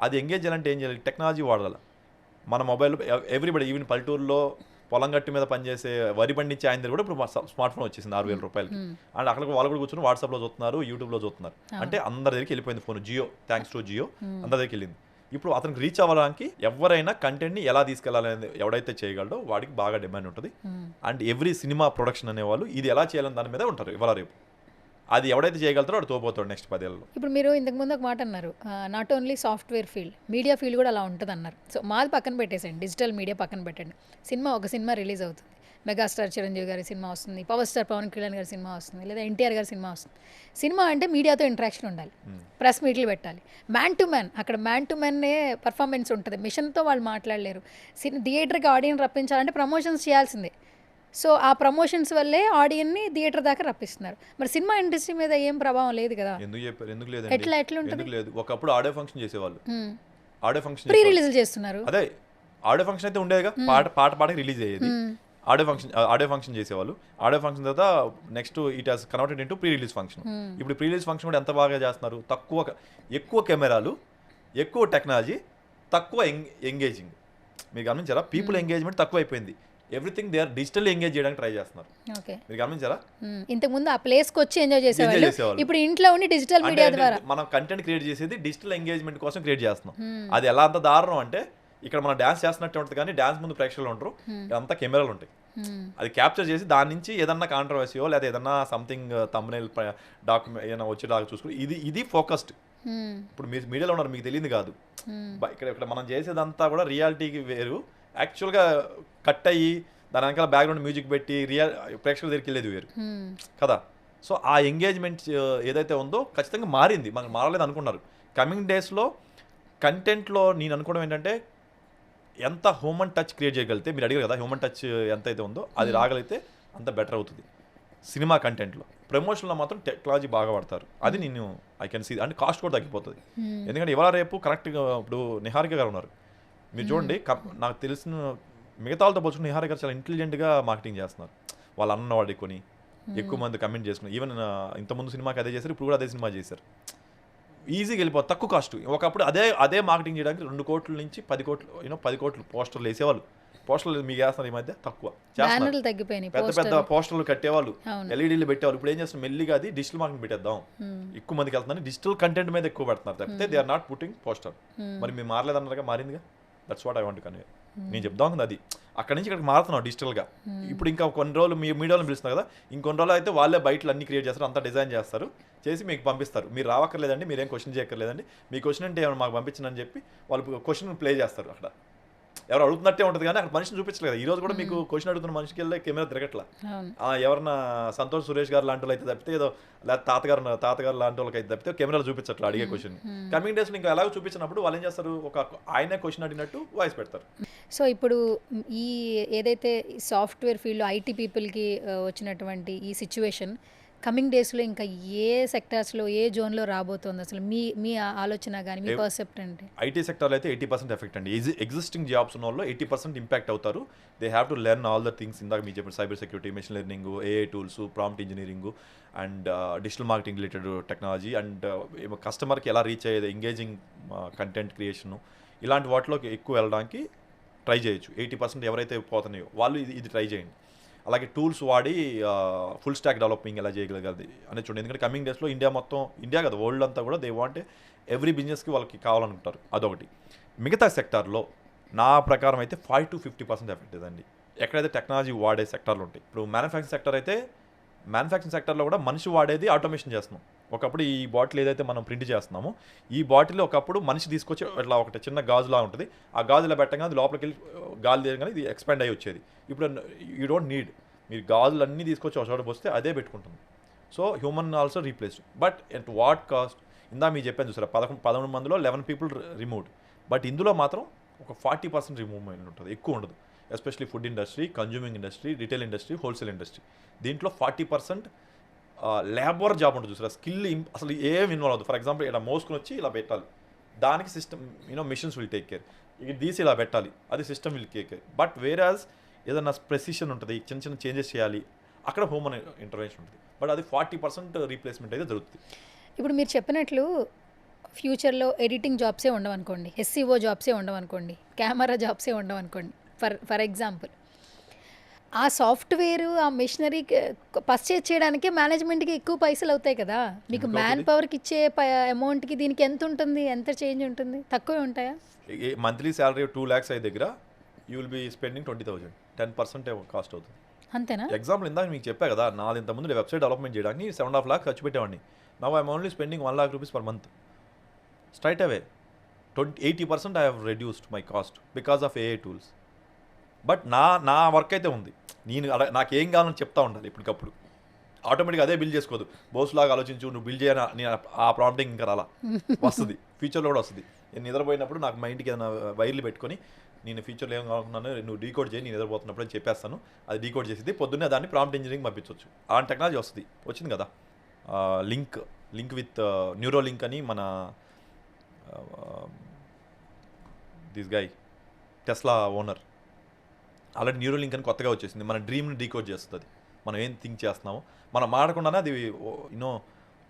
అది ఎంగేజ్ చేయాలంటే ఏం చేయాలి, టెక్నాలజీ వాడాలి. మన మొబైల్ ఎవ్రీబడి, ఈవెన్ పల్లెటూరులో పొలం గట్టి మీద పనిచేసే వరి పండించే ఆయన దగ్గర కూడా ఇప్పుడు స్మార్ట్ ఫోన్ వచ్చేసింది 6,000 రూపాయలకి. అండ్ అక్కడ వాళ్ళు కూడా కూర్చొని వాట్సాప్లో చూస్తున్నారు, యూట్యూబ్లో చూస్తున్నారు. అంటే అందరి దగ్గరికి వెళ్ళిపోయింది phone. Jio, thanks to Jio అందరి దగ్గరికి వెళ్ళింది. ఇప్పుడు అతనికి రీచ్ అవ్వడానికి ఎవరైనా కంటెంట్ని ఎలా తీసుకెళ్లాలనేది ఎవడైతే చేయగలడో వాడికి బాగా డిమాండ్ ఉంటుంది. అండ్ ఎవ్రీ సినిమా ప్రొడక్షన్ అనేవాళ్ళు ఇది ఎలా చేయాలని దాని మీద ఉంటారు ఇవాళ రేపు. అది ఎవడైతే చేయగలుగుతారో వాడు తోపోతాడు నెక్స్ట్ 10 ఏళ్ళలో.
ఇప్పుడు మీరు ఇంతకుముందు ఒక మాట అన్నారు, not only software field, media field కూడా అలా ఉంటుంది అన్నారు. సో మాది పక్కన పెట్టేసండి, డిజిటల్ మీడియా పక్కన పెట్టండి. ఒక సినిమా రిలీజ్ అవుతుంది, మెగాస్టార్ చిరంజీవి గారి సినిమా వస్తుంది, పవర్ స్టార్ పవన్ కళ్యాణ్ గారి సినిమా వస్తుంది, లేదా ఎన్టీఆర్ గారి సినిమా వస్తుంది. సినిమా అంటే మీడియాతో ఇంటరాక్షన్ ఉండాలి, ప్రెస్ మీట్లు పెట్టాలి, మ్యాన్ టు మ్యాన్. అక్కడ మ్యాన్ టు మ్యాన్నే పర్ఫార్మెన్స్ ఉంటుంది, మిషన్తో వాళ్ళు మాట్లాడలేరు. థియేటర్కి ఆడియన్స్ రప్పించాలంటే ప్రమోషన్స్ చేయాల్సిందే. సో ఆ ప్రమోషన్స్ వల్లే ఆడియన్ని థియేటర్ దాకా రప్పిస్తున్నారు. మరి సినిమా ఇండస్ట్రీ మీద ఏం ప్రభావం లేదు కదా?
ఎందుకు చెప్పారు, ఎందుకు లేదు,
ఎట్లా ఉంటుంది?
ఎందుకు లేదు? ఒకప్పుడు ఆడియో ఫంక్షన్ చేసేవాళ్ళు, ఆడియో ఫంక్షన్
ప్రీ రిలీజ్ చేస్తున్నారు.
అదే ఆడియో ఫంక్షన్ అయితే ఉండేదిగా, పాటకి రిలీజ్ అయ్యేది. ఆడియో ఫంక్షన్ చేసేవాళ్ళు. ఆడియో ఫంక్షన్ తర్వాత next it has converted into pre release function. ఇప్పుడు ప్రీ రిలీజ్ ఫంక్షన్ కూడా ఎంత బాగా చేస్తున్నారు, ఎక్కువ కెమెరాలు, ఎక్కువ టెక్నాలజీ, తక్కువ ఎంగేజింగ్. మీరు గమనించారా? పీపుల్ ఎంగేజ్మెంట్ తక్కువ అయిపోయింది. Everything they are digital engage చేయడానికి ట్రై చేస్తున్నారు. మీరు గమనించారా?
ఇంతకు ముందు ఆ ప్లేస్ కి వచ్చి ఎంజాయ్ చేసేవాళ్ళు, ఇప్పుడు ఇంట్లో ఉండి డిజిటల్ మీడియా ద్వారా
మనం కంటెంట్ క్రియేట్ చేసేది డిజిటల్ ఎంగేజ్మెంట్ కోసం క్రియేట్ చేస్తున్నాం. అది ఎలా అంత దారుణం అంటే, ఇక్కడ మనం డాన్స్ చేస్తున్నట్టు ఉంటుంది కానీ డాన్స్ ముందు ప్రేక్షకులు ఉంటారు, అంతా కెమెరాలు ఉంటాయి. అది క్యాప్చర్ చేసి దాని నుంచి ఏదన్నా కాంట్రవర్సీయో లేదా ఏదన్నా సంథింగ్ తమ్నైల్ డాక్యుమెంట్ ఏదైనా వచ్చేలాగా చూసుకుని ఇది ఫోకస్డ్. ఇప్పుడు మీరు మీడియాలో ఉన్నారు, మీకు తెలియదు కాదు. ఇక్కడ మనం చేసేదంతా కూడా రియాలిటీకి వేరు, యాక్చువల్గా కట్ అయ్యి దాని వెనకాల బ్యాక్గ్రౌండ్ మ్యూజిక్ పెట్టి ప్రేక్షకుల దగ్గరికి వెళ్ళేది వేరు కదా. సో ఆ ఎంగేజ్మెంట్ ఏదైతే ఉందో ఖచ్చితంగా మారింది, మనకు మారలేదు అనుకున్నారు. కమింగ్ డేస్లో కంటెంట్లో నేను అనుకోవడం ఏంటంటే, ఎంత హ్యూమన్ టచ్ క్రియేట్ చేయగలిగితే, మీరు అడిగారు కదా హ్యూమన్ టచ్ ఎంత అయితే ఉందో అది రాగలిగితే అంత బెటర్ అవుతుంది. సినిమా కంటెంట్లో ప్రమోషన్లో మాత్రం టెక్నాలజీ బాగా వాడతారు, అది నేను ఐ కెన్ సీ. అంటే కాస్ట్ కూడా తగ్గిపోతుంది. ఎందుకంటే ఇవాళ రేపు కరెక్ట్గా ఇప్పుడు నిహారిక గారు ఉన్నారు, మీరు చూడండి. నాకు తెలిసిన మిగతా వాళ్ళతో పోల్చుకుని నిహారిక గారు చాలా ఇంటెలిజెంట్గా మార్కెటింగ్ చేస్తున్నారు. వాళ్ళ అన్న వాడుకొని ఎక్కువ మంది కమెంట్ చేసుకుని, ఈవెన్ ఇంతకుముందు సినిమాకి అదే చేశారు, ఇప్పుడు కూడా అదే సినిమా చేశారు. ఈజీగా వెళ్ళిపోతుంది, తక్కువ కాస్ట్. ఒకప్పుడు అదే మార్కెటింగ్ చేయడానికి 2 కోట్ల నుంచి 10 కోట్లు 10 కోట్లు పోస్టర్లు వేసేవాళ్ళు. పోస్టర్లు మీకు వేస్తున్నారు ఈ మధ్య తక్కువ చేస్తున్నారు. పెద్ద పెద్ద పోస్టర్లు కట్టేవాళ్ళు, ఎల్ఈడీలు పెట్టేవాళ్ళు. ఇప్పుడు ఏం చేస్తున్నారు, మెల్లిగా అది డిజిటల్ మార్కెటింగ్ పెట్టేద్దాం, ఎక్కువ మందికి వెళ్తున్నారు, డిజిటల్ కంటెంట్ మీద ఎక్కువ పెడుతున్నారు తప్పితే they are not putting poster. మరి మేము మారలేదన్నారుగా, మారిందిగా. That's what I want convey. నేను చెప్దాం కదా, అది అక్కడి నుంచి ఇక్కడికి మారుతున్నాం డిజిటల్గా. ఇప్పుడు ఇంకా కొన్ని రోజులు మీ మీడియాలో పిలుస్తున్నారు కదా, ఇంకొన్ని రోజులు అయితే వాళ్ళే బయటలు అన్ని క్రియేట్ చేస్తారు, అంతా డిజైన్ చేస్తారు, చేసి మీకు పంపిస్తారు. మీరు రావక్కర్లేదండి, మీరేం క్వశ్చన్ చేయక్కర్లేదండి, మీ క్వశ్చన్ అంటే ఏమైనా మాకు పంపించండి చెప్పి వాళ్ళు క్వశ్చన్ ప్లే చేస్తారు. అక్కడ ఎవరు అడుగుతున్నట్టే ఉంటుంది కానీ అక్కడ మనిషిని చూపించలేదు కదా. ఈ రోజు కూడా మీకు క్వశ్చన్ అడుగుతున్న మనిషికి వెళ్ళే కెమెరా తిరగట్లా. ఎవరన్నా సంతోష్ సురేష్ గారు లాంటి వాళ్ళు అయితే తప్పితే, ఏదో లేదా తాతగారు లాంటి వాళ్ళకి అయితే తప్పితే కెమెరాలు చూపించట్లా అడిగే క్వశ్చన్. కమింగ్ డేస్లో ఇంకా ఎలాగో చూపించినప్పుడు వాళ్ళు ఏం చేస్తారు, ఒక ఆయనే క్వశ్చన్ అడిగినట్టు వాయిస్ పెడతారు.
సో ఇప్పుడు ఈ ఏదైతే సాఫ్ట్వేర్ ఫీల్డ్లో ఐటీ పీపుల్కి వచ్చినటువంటి ఈ సిచ్యువేషన్ కమింగ్ డేస్లో ఇంకా ఏ సెక్టార్స్లో ఏ జోన్లో రాబోతుంది, అసలు మీ ఆలోచన కానీ మీ పర్సెప్ట్ అంటే?
ఐటీ సెక్టర్లో అయితే 80% ఎఫెక్ట్ అండి. ఎగ్జిస్టింగ్ జాబ్స్ ఉన్న వాళ్ళు 80% ఇంపాక్ట్ అవుతారు. They have to learn all the things. ఇందాక మీకు చెప్పిన cyber security, machine learning, AI tools, prompt engineering and digital marketing related technology and కస్టమర్కి ఎలా రీచ్ అయ్యేది, ఎంగేజింగ్ కంటెంట్ క్రియేషను, ఇలాంటి వాటిలోకి ఎక్కువ వెళ్ళడానికి ట్రై చేయొచ్చు. 80% ఎవరైతే పోతున్నాయో వాళ్ళు ఇది ట్రై చేయండి. అలాగే టూల్స్ వాడి ఫుల్ స్టాక్ డెవలపింగ్ ఎలా చేయగలగాలి అనేది చూడండి. ఎందుకంటే కమింగ్ డేస్లో ఇండియా కదా, వరల్డ్ అంతా కూడా దే వాంట్ ఎవ్రీ బిజినెస్కి వాళ్ళకి కావాలనుకుంటారు. అదొకటి. మిగతా సెక్టార్లో నా ప్రకారం అయితే 5 to 50% ఎఫెక్ట్ ఇదండి, ఎక్కడైతే టెక్నాలజీ వాడే సెక్టార్లు ఉంటాయి. ఇప్పుడు మ్యానుఫ్యాక్చరింగ్ సెక్టర్ అయితే, మ్యానుఫ్యాక్చరింగ్ సెక్టర్లో కూడా మనిషి వాడేది ఆటోమేషన్ చేస్తున్నాం. ఒకప్పుడు ఈ బాటిల్ ఏదైతే మనం ప్రింట్ చేస్తున్నామో ఈ బాటిల్ ఒకప్పుడు మనిషి తీసుకొచ్చి ఇట్లా ఒకటి చిన్న గాజులా ఉంటుంది, ఆ గాజులో పెట్టగానే అది లోపలికి వెళ్ళి గాలి తీయగానే ఇది ఎక్స్పాండ్ అయ్యి వచ్చేది. ఇప్పుడు యూ డోంట్ నీడ్, మీరు గాజులు అన్నీ తీసుకొచ్చి ఒక చోట పోస్తే అదే పెట్టుకుంటుంది. So human also replaced, but at what cost? ఇందా మీకు చెప్పాను చూసారా, 11 మందిలో 11 పీపుల్ రిమూవ్డ్, బట్ ఇందులో మాత్రం ఒక 40% రిమూవ్మెంట్ ఉంటుంది, ఎక్కువ ఉండదు. Especially food industry, consuming industry, retail industry, wholesale industry, దీంట్లో 40% లేబర్ జాబ్ ఉంటుంది చూసారా, స్కిల్ అసలు ఏం ఇన్వాల్వ్ అవుతుంది. ఫర్ ఎగ్జాంపుల్ ఇలా మోసుకుని వచ్చి ఇలా పెట్టాలి, దానికి system machines will take care. ఇది తీసి ఇలా పెట్టాలి, అది system will take care. But వేరాజ్ ఏదైనా ప్రెసిషన్ ఉంటుంది, చిన్న చిన్న చేంజెస్ చేయాలి, అక్కడ హ్యూమన్ ఇంటర్వెన్షన్ ఉంటుంది. బట్ అది 40% రీప్లేస్మెంట్ అయితే జరుగుతుంది.
ఇప్పుడు మీరు చెప్పినట్లు ఫ్యూచర్లో ఎడిటింగ్ జాబ్సే ఉండవనుకోండి, ఎస్సీఓ జాబ్సే ఉండవనుకోండి, కెమెరా జాబ్సే ఉండవనుకోండి, ఫర్ ఎగ్జాంపుల్. ఆ సాఫ్ట్వేర్, ఆ మిషనరీ పర్చేజ్ చేయడానికే మేనేజ్మెంట్కి ఎక్కువ పైసలు అవుతాయి కదా. మీకు మ్యాన్ పవర్కి ఇచ్చే అమౌంట్కి దీనికి ఎంత ఉంటుంది, ఎంత చేంజ్ ఉంటుంది? తక్కువే ఉంటాయా?
మంత్లీ శాలరీ 2 lakhs అయ్యే దగ్గర you will be spending 20,000, 10% cost అవుతుంది.
అంతేనా?
ఎగ్జాంపుల్ ఇందాక మీకు చెప్పా కదా, నాది ఇంతకుముందు వెబ్సైట్ డెవలప్మెంట్ చేయడానికి 7.5 lakhs ఖర్చు పెట్టేవాడిని. Now I'm only spending 1 lakh rupees per month. Straight away 80% I have reduced my cost because of AI tools. But నా వర్క్ అయితే ఉంది, నేను నాకేం కావాలని చెప్తా ఉండాలి ఎప్పటికప్పుడు. ఆటోమేటిక్గా అదే బిల్డ్ చేసుకోదు, బోస్ లాగా ఆలోచించు, నువ్వు బిల్డ్ చేయని నేను ఆ ప్రాంప్టింగ్ ఇంకా రాలా, వస్తుంది ఫ్యూచర్లో కూడా వస్తుంది. నేను నిద్రపోయినప్పుడు నాకు మైండ్కి ఏదైనా వైర్లు పెట్టుకొని నేను ఫ్యూచర్లో ఏం కావాలనుకున్నాను నువ్వు డీకోడ్ చేయి, నేను నిద్రపోతున్నప్పుడు అని చెప్పేస్తాను, అది డీకోడ్ చేసేది. పొద్దున్నే దాన్ని ప్రాంప్ట్ ఇంజనీరింగ్ పంపించవచ్చు. ఆ టెక్నాలజీ వచ్చింది కదా. లింక్ విత్ న్యూరో లింక్ అని మన this guy Tesla owner already neuro link అని కొత్తగా వచ్చేసింది. మన డ్రీమ్ని డీకోడ్ చేస్తుంది, మనం ఏం థింక్ చేస్తున్నామో మనం మాడకుండానే అది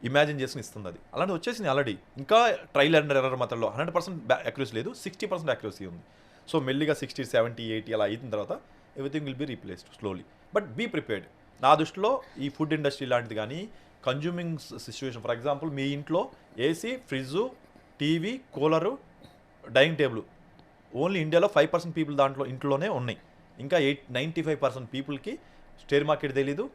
ఇమాజిన్ చేసుకుని ఇస్తుంది. అది అలాంటి వచ్చేసింది ఆల్రెడీ. ఇంకా ట్రైల్ అండ్ ఎర్రర్ మెథడ్లో 100% అక్యురసీ లేదు, 60% అక్యురసీ ఉంది. సో మెల్లిగా 60, 70, 80 అలా అయిన తర్వాత everything will be replaced slowly. But be prepared. నా దృష్టిలో ఈ ఫుడ్ ఇండస్ట్రీ లాంటిది కానీ కన్జ్యూమింగ్ సిచ్యువేషన్, ఫర్ ఎగ్జాంపుల్ మీ ఇంట్లో AC, fridge, TV, cooler, dining table only ఇండియాలో 5% పీపుల్ దాంట్లో ఇంట్లోనే ఉన్నాయి. ఇంకా 95% పీపుల్కి షేర్ మార్కెట్ తెలీదు.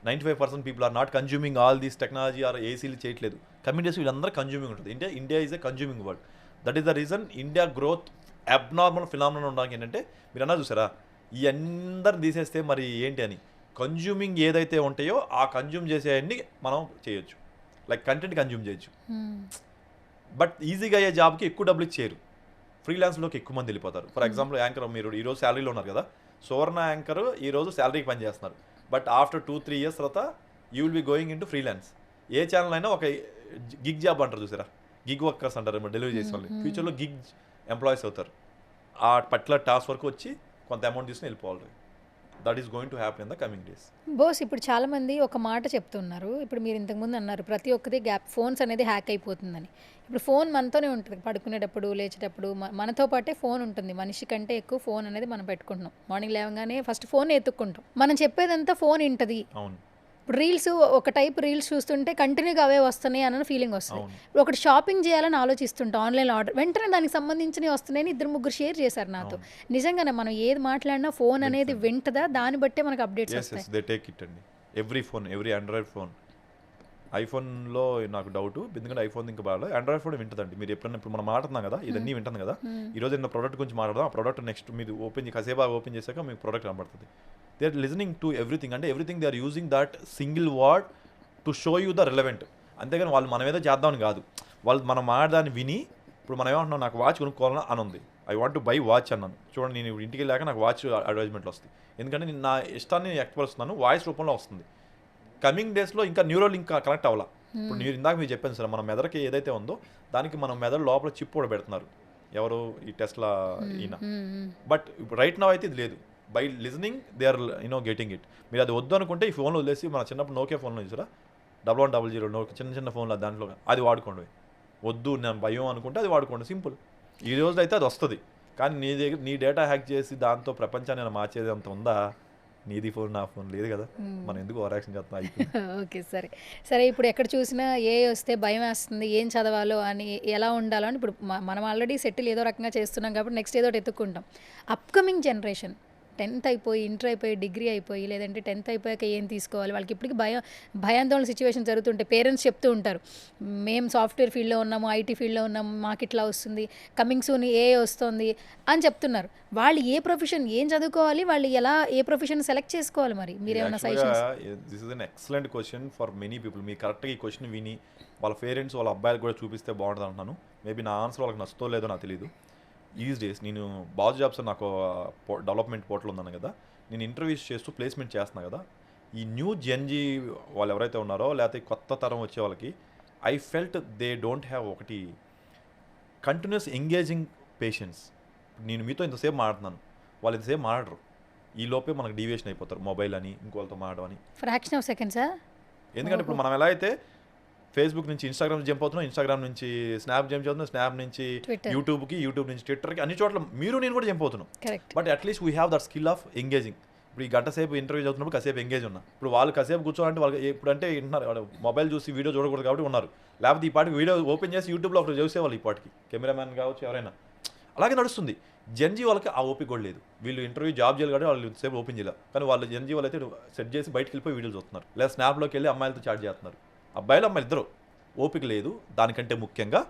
95% people are not consuming all these technology or ఏసీలు చేయట్లేదు. కమింగ్ డేస్ వీళ్ళందరూ కన్జ్యూమింగ్ ఉంటుంది. India is a consuming world. That is the reason India growth abnormal phenomenal ఉండడానికి ఏంటంటే, మీరు అన్నా చూసారా, ఈ అందరు తీసేస్తే మరి ఏంటి అని, కన్జ్యూమింగ్ ఏదైతే ఉంటాయో ఆ కన్జ్యూమ్ చేసేవన్నీ మనం చేయొచ్చు. లైక్ కంటెంట్ కన్జ్యూమ్ చేయొచ్చు. బట్ ఈజీగా అయ్యే జాబ్కి ఎక్కువ డబ్బులు ఇచ్చేయరు, ఫ్రీలాన్స్లోకి ఎక్కువ మంది వెళ్ళిపోతారు. ఫర్ ఎగ్జాంపుల్ యాంకర్, మీరు ఈరోజు శాలరీలో ఉన్నారు కదా, సువర్ణ యాంకర్ ఈరోజు శాలరీకి పని చేస్తున్నారు. బట్ ఆఫ్టర్ 2-3 years తర్వాత you will be going in to freelance. A channel అయినా ఒక గిగ్ జాబ్ అంటారు చూసారా, గిగ్ వర్కర్స్ అంటారు డెలివరీ చేసే వాళ్ళు. ఫ్యూచర్లో గిగ్ ఎంప్లాయీస్ అవుతారు. ఆ పర్టికులర్ టాస్క్ వరకు వచ్చి కొంత అమౌంట్ తీసుకుని వెళ్ళిపోవాలి. That is going to happy in the coming days.
Boss, ఇప్పుడు చాలామంది ఒక మాట చెప్తున్నారు. ఇప్పుడు మీరు ఇంతకుముందు అన్నారు ప్రతి ఒక్కటి ఫోన్స్ అనేది హ్యాక్ అయిపోతుందని. ఇప్పుడు ఫోన్ మనతోనే ఉంటుంది, పడుకునేటప్పుడు, లేచేటప్పుడు మనతో పాటే ఫోన్ ఉంటుంది. మనిషి కంటే ఎక్కువ ఫోన్ అనేది మనం పెట్టుకుంటున్నాం. మార్నింగ్ లేవగానే ఫస్ట్ ఫోన్ ఎత్తుక్కుంటాం. మనం చెప్పేదంతా ఫోన్ వింటది.
అవును.
ఇప్పుడు రీల్స్, ఒక టైప్ రీల్స్ చూస్తుంటే కంటిన్యూగా అవే వస్తున్నాయి అన్న ఫీలింగ్ వస్తుంది. ఇప్పుడు ఒకటి షాపింగ్ చేయాలని ఆలోచిస్తుంటాం, ఆన్లైన్ ఆర్డర్, వెంటనే దానికి సంబంధించినవి వస్తున్నాయని 2-3 షేర్ చేశారు నాతో. నిజంగానే మనం ఏది మాట్లాడినా ఫోన్ అనేది వింటదా, దాన్ని బట్టే మనకు అప్డేట్స్ వస్తాయి.
దే టేక్ ఇట్ అండి. Every phone, every Android phone. ఐఫోన్లో నాకు డౌట్, ఎందుకంటే ఐఫోన్ ఇంకా బాగా, ఆండ్రాయిడ్ ఫోన్ వింటుందండి. మీరు ఎప్పుడైనా, ఇప్పుడు మనం మాట్లాడుతున్నాం కదా, ఇదన్నీ వింటుంది కదా. ఈరోజు ఏదైనా ప్రోడక్ట్ గురించి మాట్లాడదాం, ఆ ప్రోడక్ట్ నెక్స్ట్ మీరు కాసేపు ఓపెన్ చేశాక మీకు ప్రోడక్ట్ కనబడుతుంది. They are listening to everything. అంటే everything they are using that single word to show you the relevant. అంతేగాని వాళ్ళు మనం ఏదో చేద్దామని కాదు, వాళ్ళు మనం మాట్లాడదాన్ని విని, ఇప్పుడు మనం ఏమంటున్నాం, నాకు వాచ్ కొనుక్కోవాలని అని ఉంది, I want to buy watch అన్నాను. చూడండి, నేను ఇంటికి వెళ్ళాక నాకు వాచ్ అడ్వర్టైజ్మెంట్లు వస్తాయి, ఎందుకంటే నేను నా ఇష్టాన్ని వ్యక్తపరుస్తున్నాను, వాయిస్ రూపంలో వస్తుంది. కమింగ్ డేస్లో ఇంకా న్యూరో లింక్ కనెక్ట్ అవ్వాలా. ఇప్పుడు మీరు ఇందాక మీరు చెప్పాను సార్, మన మెదడుకి ఏదైతే ఉందో దానికి మనం మెదడు లోపల చిప్ కూడా పెడుతున్నారు, ఎవరు, ఈ టెస్లా ఈయన. బట్ ఇప్పుడు రైట్ నౌ అయితే ఇది లేదు. By listening they are getting it. మీరు అది వద్దు అనుకుంటే ఈ ఫోన్లో వదిలేసి, మన చిన్నప్పుడు నోకియా ఫోన్లో చూసారా, 1100 చిన్న ఫోన్లో, దాంట్లో అది వాడుకోండి. వద్దు నేను భయం అనుకుంటే అది వాడుకోండి, సింపుల్. ఈ రోజు అయితే అది వస్తుంది. కానీ నీ డేటా హ్యాక్ చేసి దాంతో ప్రపంచాన్ని మార్చేది అంత ఉందా? నీది ఫోన్, నా ఫోన్ లేదు కదా, మనం ఎందుకు ఓవరాక్షన్ చేస్తున్నాం?
ఓకే, సరే. ఇప్పుడు ఎక్కడ చూసినా ఏ వస్తే భయం వేస్తుంది, ఏం చదవాలో అని, ఎలా ఉండాలో అని. ఇప్పుడు మనం ఆల్రెడీ సెటిల్ ఏదో రకంగా చేస్తున్నాం కాబట్టి నెక్స్ట్ ఏదో ఎత్తుక్కుంటాం. అప్కమింగ్ జనరేషన్ 10th అయిపోయి ఇంటర్ అయిపోయి డిగ్రీ అయిపోయి లేదంటే 10th అయిపోయాక ఏం తీసుకోవాలి వాళ్ళకి ఇప్పటికీ భయాందోళన సిచ్యువేషన్ జరుగుతుంటే పేరెంట్స్ చెప్తూ ఉంటారు, మేము సాఫ్ట్వేర్ ఫీల్డ్లో ఉన్నాము, ఐటీ ఫీల్డ్లో ఉన్నాము, మాకు ఇట్లా వస్తుంది, కమింగ్ సూన్ ఏ వస్తుంది అని చెప్తున్నారు. వాళ్ళు ఏ ప్రొఫెషన్ ఏం చదువుకోవాలి, వాళ్ళు ఎలా ఏ ప్రొఫెషన్ సెలెక్ట్ చేసుకోవాలి, మరి మీరేమైనా suggestions?
This is an excellent question for many people. మీరు కరెక్ట్గా ఈ క్వశ్చన్ విని వాళ్ళ పేరెంట్స్ వాళ్ళ అబ్బాయిలు కూడా చూపిస్తే బాగుంటుంది అంటున్నాను. మేబీ నా ఆన్సర్ వాళ్ళకి నచ్చుతో లేదో నాకు తెలియదు. ఈజ్ డేస్ నేను బాజ్ జాబ్స్ నాకు డెవలప్మెంట్ పోర్టల్ ఉందన్న కదా, నేను ఇంటర్వ్యూస్ చేస్తూ ప్లేస్మెంట్ చేస్తున్నా కదా, ఈ న్యూ జెన్జీ వాళ్ళు ఎవరైతే ఉన్నారో లేకపోతే కొత్త తరం వచ్చే వాళ్ళకి I felt they don't have ఒకటి కంటిన్యూస్ ఎంగేజింగ్ పేషెన్స్. నేను మీతో ఇంతసేపు మాట్లాడుతున్నాను, వాళ్ళు ఇంతసేపు మాట్లాడరు, ఈ లోపే మనకు డీవియేషన్ అయిపోతారు మొబైల్ అని ఇంకోళ్ళతో మాట్లాడడం అని.
ఫ్రాక్షన్ ఆఫ్ సెకండ్సా?
ఎందుకంటే ఇప్పుడు మనం ఎలా అయితే ఫేస్బుక్ నుంచి ఇన్స్టాగ్రామ్ జంప్ అవుతున్నాం, ఇన్స్టాగ్రామ్ నుంచి స్నాప్ జంప్ అవుతున్నాం, స్నాప్ నుంచి యూట్యూబ్కి, యూట్యూబ్ నుంచి ట్విట్టర్కి, అన్ని చోట్ల మీరు నేను కూడా జంప్ అవుతున్నాం. But at least we have that skill of engaging. ఇప్పుడు ఈ గంట సేపు ఇంటర్వ్యూ చదువుతున్నప్పుడు కాసేపు ఎంగేజ్ ఉన్నా, ఇప్పుడు వాళ్ళు కాసేపు కూర్చోవాలంటే వాళ్ళు ఇప్పుడు అంటే వింటున్నారు, మొబైల్ చూసి వీడియో చూడకూడదు కాబట్టి ఉన్నారు, లేకపోతే ఈ పాటికి వీడియో ఓపెన్ చేసి యూట్యూబ్లో ఒకటి చూసేవాళ్ళు, ఈ పాటికి కెమెరామ్యాన్ కావచ్చు ఎవరైనా, అలాగే నడుస్తుంది. జెన్జీ వాళ్ళకి ఆ ఓపిక కూడా లేదు. వీళ్ళు ఇంటర్వ్యూ జాబ్ చేయాలి కాబట్టి వాళ్ళు సేపు ఓపెన్ చేయలేదు, కానీ వాళ్ళు జెన్జీ వాళ్ళు అయితే సెట్ చేసి బయటకు వెళ్ళిపోయి వీడియోలు చూస్తున్నారు, లేదా స్నాప్లోకి వెళ్ళి అమ్మాయిలతో చాట్ చేస్తున్నారు. అబ్బాయిలు అమ్మాయిలు ఇద్దరు ఓపిక లేదు. దానికంటే ముఖ్యంగా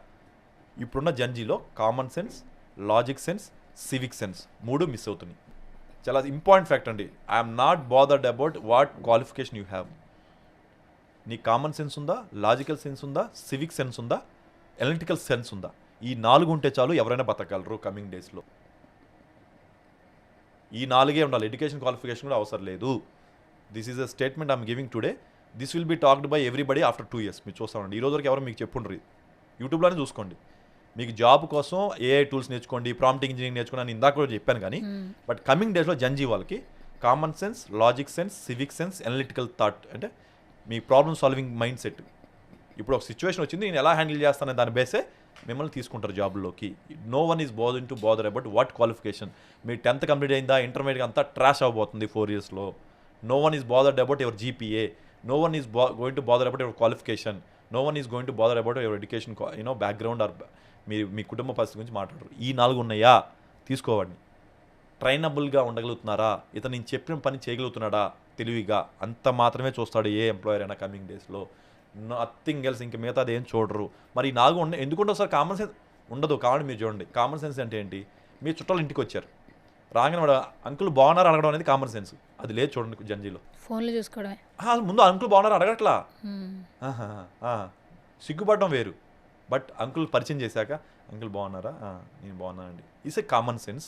ఇప్పుడున్న జెన్జీలో common sense, logic sense, civic sense 3 miss అవుతున్నాయి. చాలా ఇంపార్టెంట్ ఫ్యాక్ట్ అండి. I'm not bothered about what qualification you have. నీ కామన్ సెన్స్ ఉందా, లాజికల్ సెన్స్ ఉందా, సివిక్ సెన్స్ ఉందా, ఎనలిటికల్ సెన్స్ ఉందా, ఈ 4 ఉంటే చాలు ఎవరైనా బతకగలరు కమింగ్ డేస్లో. ఈ 4 ఉండాలి, ఎడ్యుకేషన్ క్వాలిఫికేషన్ కూడా అవసరం లేదు. This is a statement I'm giving today. This will be talked by everybody after 2 years. మీరు చూస్తామండి, ఈ రోజు వరకు ఎవరు మీకు చెప్పుండ్రు, యూట్యూబ్లోనే చూసుకోండి. మీకు జాబ్ కోసం ఏఐ టూల్స్ నేర్చుకోండి, ప్రాంప్టింగ్ ఇంజనీరింగ్ నేర్చుకోండి అని ఇందాక కూడా చెప్పాను. కానీ బట్ కమింగ్ డేస్లో జెన్జీ వాళ్ళకి common sense, logic sense, civic sense, analytical thought, అంటే మీ ప్రాబ్లమ్ సాల్వింగ్ మైండ్ సెట్. ఇప్పుడు ఒక సిచ్యువేషన్ వచ్చింది, నేను ఎలా హ్యాండిల్ చేస్తానని దాని బేసే మిమ్మల్ని తీసుకుంటారు జాబ్లోకి. No one is bothering to bother about what qualification. మీ 10th కంప్లీట్ అయిందా, ఇంటర్మీడియట్ అంతా ట్రాష్ అవ్వబోతుంది 4 yearsలో. No one is bothered about your GPA. No one is going to bother about your qualification. No one is going to bother about your education, background or మీ కుటుంబ పరిస్థితి గురించి మాట్లాడరు. ఈ 4 ఉన్నాయా తీసుకోవండి. ట్రైనబుల్గా ఉండగలుగుతున్నారా, ఇతను నేను చెప్పిన పని చేయగలుగుతున్నాడా తెలివిగా, అంత మాత్రమే చూస్తాడు ఏ ఎంప్లాయర్ అయినా కమింగ్ డేస్లో. Nothing else. ఇంక మిగతాది ఏం చూడరు. మరి ఈ 4 ఎందుకుంటే సార్ కామన్ సెన్స్ ఉండదు. కావాలి మీరు చూడండి, కామన్ సెన్స్ అంటే ఏంటి, మీ చుట్టాలు ఇంటికి వచ్చారు, రాగానే వాడు అంకుల్ బాగున్నారు అడగడం అనేది కామన్ సెన్స్. అది లేదు చూడండి జెన్జీలో.
ఫోన్లో చూసుకోవడమే.
ముందు అంకుల్ బాగున్నారు అడగట్లా, సిగ్గుపడడం వేరు. బట్ అంకుల్ పరిచయం చేశాక అంకుల్ బాగున్నారా, నేను బాగున్నానండి. It's a common sense,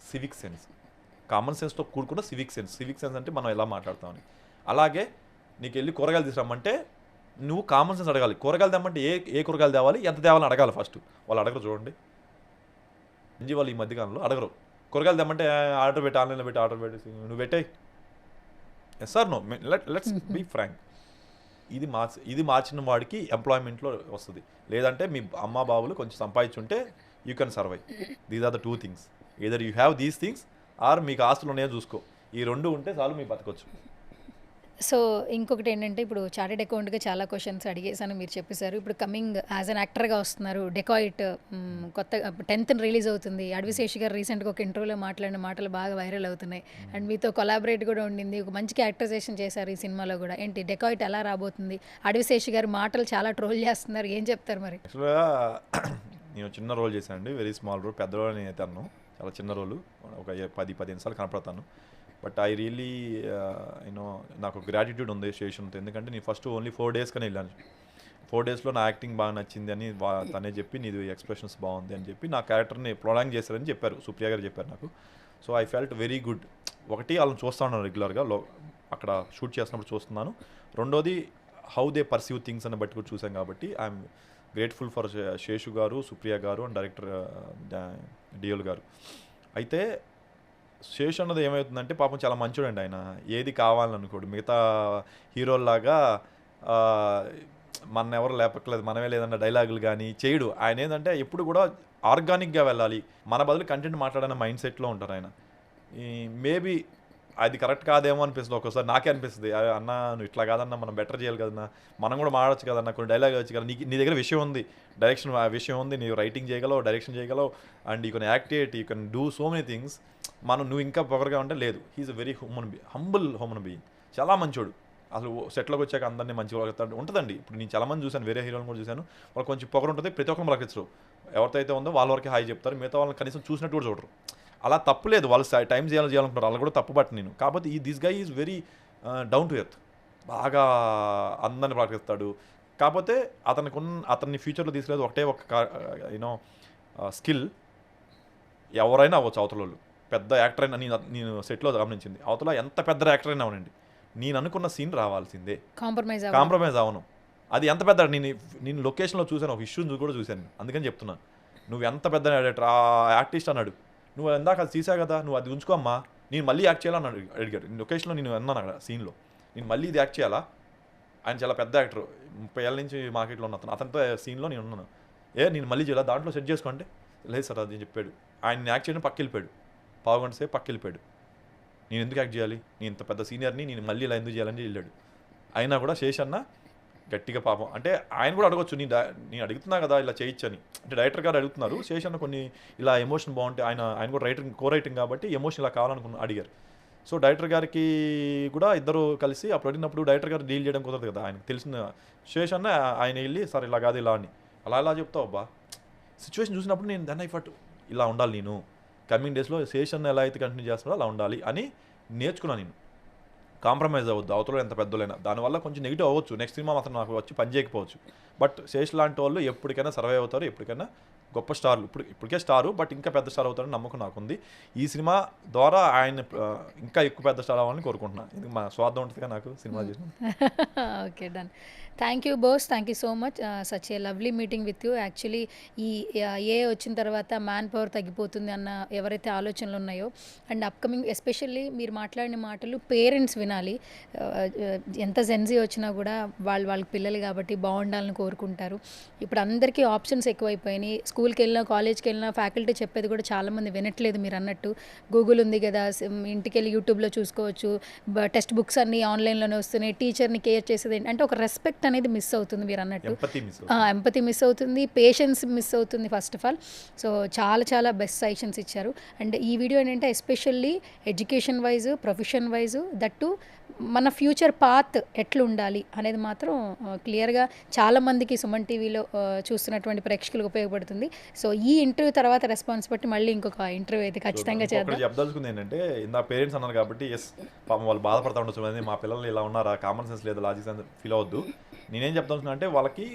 civic sense. Common సెన్స్తో కూడుకున్న సివిక్ సెన్స్. సివిక్ సెన్స్ అంటే మనం ఎలా మాట్లాడతామని. అలాగే నీకు వెళ్ళి కూరగాయలు తీసుకురమ్మంటే నువ్వు కామన్ సెన్స్ అడగాలి. కూరగాయలు తెమ్మంటే ఏ కూరగాయలు తేవాలి, ఎంత తేవాలని అడగాలి ఫస్ట్. వాళ్ళు అడగరు చూడండి, జెన్జీ వాళ్ళు ఈ మధ్యకాలంలో అడగరు. కూరగాయలు తెమ్మంటే ఆర్డర్ పెట్టి, ఆన్లైన్లో పెట్టి ఆర్డర్ పెట్టి నువ్వు పెట్టాయి. Yes sir no, let's be frank. ఇది మార్చిన వాడికి ఎంప్లాయ్మెంట్లో వస్తుంది. లేదంటే మీ అమ్మ బాబులు కొంచెం సంపాదించుంటే you can survive. These are the 2 things. Either you have these things or మీకు ఆస్తులు ఉన్నాయో చూసుకో. ఈ 2 ఉంటే చాలు మీ బతకొచ్చు.
సో ఇంకొకటి ఏంటంటే, ఇప్పుడు చార్టెడ్ అకౌంట్గా చాలా క్వశ్చన్స్ అడిగేసాను, మీరు చెప్పేశారు. ఇప్పుడు కమింగ్ యాజ్ అన్ యాక్టర్గా వస్తున్నారు. డెకాయిట్ కొత్త 10th రిలీజ్ అవుతుంది. అడవిశేషి గారు రీసెంట్గా ఒక ఇంటర్వ్యూలో మాట్లాడిన మాటలు బాగా వైరల్ అవుతున్నాయి. అండ్ మీతో కొలాబరేట్ కూడా ఉండింది, ఒక మంచి క్యారెక్టరైజేషన్ చేశారు ఈ సినిమాలో కూడా. ఏంటి డెకాయిట్ ఎలా రాబోతుంది? అడవిశేషి గారి మాటలు చాలా ట్రోల్ చేస్తున్నారు, ఏం చెప్తారు మరి?
యాక్చువల్గా నేను చిన్న రోల్ చేశాను అండి, వెరీ స్మాల్ రోల్. పెద్ద రోల్ నేను అయితే చాలా చిన్న రోలు, ఒక 10-15 సార్లు కనపడతాను. బట్ ఐ రియలీ నాకు గ్రాటిట్యూడ్ ఉంది శేషన్తో. ఎందుకంటే నేను ఫస్ట్ ఓన్లీ 4 days కానీ వెళ్ళాను. 4 daysలో నా యాక్టింగ్ బాగా నచ్చింది అని తనే చెప్పి, నీది ఎక్స్ప్రెషన్స్ బాగుంది అని చెప్పి నా క్యారెక్టర్ని ప్రొలాంగ్ చేశారని చెప్పారు, సుప్రియ గారు చెప్పారు నాకు. So I felt very good. ఒకటి వాళ్ళని చూస్తూ ఉన్నాను రెగ్యులర్గా, అక్కడ షూట్ చేసినప్పుడు చూస్తున్నాను. రెండోది హౌ దే పర్సీవ్ థింగ్స్ అని బట్టి కూడా చూసాం కాబట్టి ఐఎమ్ గ్రేట్ఫుల్ ఫర్ శేషు గారు, సుప్రియ గారు అండ్ డైరెక్టర్ డియోల్ గారు. అయితే శేష్ అన్నది ఏమవుతుందంటే పాపం చాలా మంచోడండి ఆయన. ఏది కావాలనుకోడు. మిగతా హీరోల్లాగా మన ఎవరు లేపట్లేదు, మనమే లేదన్న డైలాగులు కానీ చేయడు. ఆయన ఏంటంటే ఎప్పుడు కూడా ఆర్గానిక్గా వెళ్ళాలి, మన బదులు కంటెంట్ మాట్లాడన్న మైండ్ సెట్లో ఉంటారు ఆయన. మేబీ అది కరెక్ట్ కాదేమో అనిపిస్తుంది ఒక్కోసారి, నాకే అనిపిస్తుంది. అన్న నువ్వు ఇట్లా కాదన్నా, మనం బెటర్ చేయాలి కదన్నా, మనం కూడా మాడవచ్చు కదన్నా, కొన్ని డైలాగ్ వచ్చు కదా, నీ దగ్గర విషయం ఉంది, డైరెక్షన్ విషయం ఉంది, నీవు రైటింగ్ చేయగలవు, డైరెక్షన్ చేయగలవు, and you can act it, you can do so many things. నువ్వు ఇంకా పొగరగా ఉంటే లేదు, he's a very humble human being, చాలా మంచోడు. అసలు సెట్లోకి వచ్చాక అందరినీ మంచిగా ఉంటుందండి. ఇప్పుడు నేను చాలా మంది చూశాను, వేరే హీరోలను కూడా చూశాను, వాళ్ళు కొంచెం పొగరు ఉంటుంది, ప్రతి ఒక్కరు పలకరించరు. ఎవరితో అయితే ఉందో వాళ్ళ వరకే హాయ్ చెప్తారు, మిగతా వాళ్ళని కనీసం చూసినట్టు కూడా చూడరు. అలా తప్పు లేదు, వాళ్ళు టైం చేయాలనుకుంటారు, వాళ్ళు కూడా తప్పు పట్టు నేను. కాకపోతే this guy is very down to earth, బాగా అందరిని పలకరిస్తాడు. కాకపోతే అతన్ని ఫ్యూచర్లో తీసుకెళ్ళేది ఒకటే ఒక యూనో స్కిల్. ఎవరైనా అవ్వచ్చు అవతల వాళ్ళు, పెద్ద యాక్టర్ అయినా. నేను సెట్లో గమనించింది, అవతల ఎంత పెద్ద యాక్టర్ అయినా అవునండి, నేను అనుకున్న సీన్ రావాల్సిందే, కాంప్రమైజ్ అవను. అది ఎంత పెద్ద, నేను లొకేషన్లో చూశాను, ఒక ఇష్యూని కూడా చూశాను, అందుకని చెప్తున్నాను. నువ్వు ఎంత పెద్ద డైరెక్టర్, ఆ ఆర్టిస్ట్ అన్నాడు, నువ్వు ఇందాక అది తీసావు కదా, నువ్వు అది ఉంచుకోమ్మా, నేను మళ్ళీ యాక్ట్ చేయాలని అడిగాడు. లొకేషన్లో నేను అన్నాను అక్కడ సీన్లో, నేను మళ్ళీ ఇది యాక్ట్ చేయాలా? ఆయన చాలా పెద్ద యాక్టర్, 30 ఏళ్ళ నుంచి మార్కెట్లో ఉన్న అతనితో సీన్లో నేను ఉన్నాను. నేను మళ్ళీ చేయాలా, దాంట్లో సెట్ చేసుకోండి. లేదు సార్ అది చెప్పాడు. ఆయన యాక్ట్ చేయడం పక్క వెళ్ళిపోయాడు, పావుగంట సేపు పక్క వెళ్ళిపోయాడు. నేను ఎందుకు యాక్ట్ చేయాలి, నేను ఇంత పెద్ద సీనియర్ని, నేను మళ్ళీ ఇలా ఎందుకు చేయాలని వెళ్ళాడు. అయినా కూడా శేషన్న గట్టిగా పాపం, అంటే ఆయన కూడా అడగొచ్చు, నేను అడుగుతున్నా కదా ఇలా చేయొచ్చని, అంటే డైరెక్టర్ గారు అడుగుతున్నారు. శేషన్న కొన్ని ఇలా ఎమోషన్ బాగుంటే, ఆయన కూడా కో రైటింగ్ కాబట్టి ఎమోషన్ ఇలా కావాలనుకున్న అడిగారు. సో డైరెక్టర్ గారికి కూడా ఇద్దరు కలిసి అప్పుడు అడిగినప్పుడు డైరెక్టర్ గారు డీల్ చేయడం కుదరదు కదా, ఆయనకు తెలిసిన శేషన్న ఆయన వెళ్ళి సార్ ఇలా కాదు ఇలా అని, అలా చెప్తావు అబ్బా. సిచ్యువేషన్ చూసినప్పుడు నేను దెన్ ఐ ఫట్ ఇలా ఉండాలి, నేను కమింగ్ డేస్లో శేషన్న ఎలా అయితే కంటిన్యూ చేస్తున్నాడో అలా ఉండాలి అని నేర్చుకున్నాను. నేను కాంప్రమైజ్ అవ్వద్దు, అవతల ఎంత పెద్దలైనా. దానివల్ల కొంచెం నెగిటివ్ అవ్వచ్చు, నెక్స్ట్ సినిమా మాత్రం నాకు వచ్చి పని చేయకపోవచ్చు, బట్ శేష్ లాంటి వాళ్ళు ఎప్పటికైనా సర్వైవ్ అవుతారు, ఎప్పటికైనా గొప్ప స్టార్లు. ఇప్పటికే స్టారు, బట్ ఇంకా పెద్ద స్టార్ అవుతారని నమ్మకం నాకుంది. ఈ సినిమా ద్వారా ఆయన ఇంకా ఎక్కువ పెద్ద స్టార్ అవ్వాలని కోరుకుంటున్నాను. ఇది మా స్వార్థం ఉంటుందిగా నాకు సినిమా చేసిన.
Okay, done. Thank you boss, thank you so much. Such a lovely meeting with you. Actually ఈ ఏ వచ్చిన తర్వాత మ్యాన్ పవర్ తగ్గిపోతుంది అన్న ఎవరైతే ఆలోచనలు ఉన్నాయో, అండ్ అప్కమింగ్ ఎస్పెషల్లీ మీరు మాట్లాడిన మాటలు పేరెంట్స్ వినాలి. ఎంత జెన్జీ వచ్చినా కూడా వాళ్ళకి పిల్లలు కాబట్టి బాగుండాలని కోరుకుంటారు. ఇప్పుడు అందరికీ ఆప్షన్స్ ఎక్కువైపోయినాయి. స్కూల్కి వెళ్ళినా, కాలేజ్కి వెళ్ళినా ఫ్యాకల్టీ చెప్పేది కూడా చాలామంది వినట్లేదు. మీరు అన్నట్టు గూగుల్ ఉంది కదా, ఇంటికి వెళ్ళి యూట్యూబ్లో చూసుకోవచ్చు, టెక్స్ట్ బుక్స్ అన్నీ ఆన్లైన్లోనే వస్తున్నాయి, టీచర్ని కేర్ చేసేది అంటే ఒక రెస్పెక్ట్ అనేది మిస్ అవుతుంది. మీరు అన్నట్టు ఎంపతి మిస్ అవుతుంది, పేషెన్స్ మిస్ అవుతుంది ఫస్ట్ ఆఫ్ ఆల్. సో చాలా బెస్ట్ సజెషన్స్ ఇచ్చారు. అండ్ ఈ వీడియో ఏంటంటే especially education wise, profession wise, that మన ఫ్యూచర్ పాత్ ఎట్లా ఉండాలి అనేది మాత్రం క్లియర్గా చాలామందికి సుమన్ టీవీలో చూస్తున్నటువంటి ప్రేక్షకులకు ఉపయోగపడుతుంది. సో ఈ ఇంటర్వ్యూ తర్వాత రెస్పాన్స్ బట్టి మళ్ళీ ఇంకొక ఇంటర్వ్యూ అయితే ఖచ్చితంగా చేద్దాం.
చెప్పదలుచుకుంది ఏంటంటే, ఇందా పేరెంట్స్ అన్నారు కాబట్టి ఎస్ పాపం వాళ్ళు బాధపడతా ఉండొచ్చు, మా పిల్లలు ఇలా ఉన్నారా, కామన్ సెన్స్ లేదా, లాజిక్ సెన్స్ ఫీల్ అవ్వద్దు. నేనేం చెప్తాను అంటే, వాళ్ళకి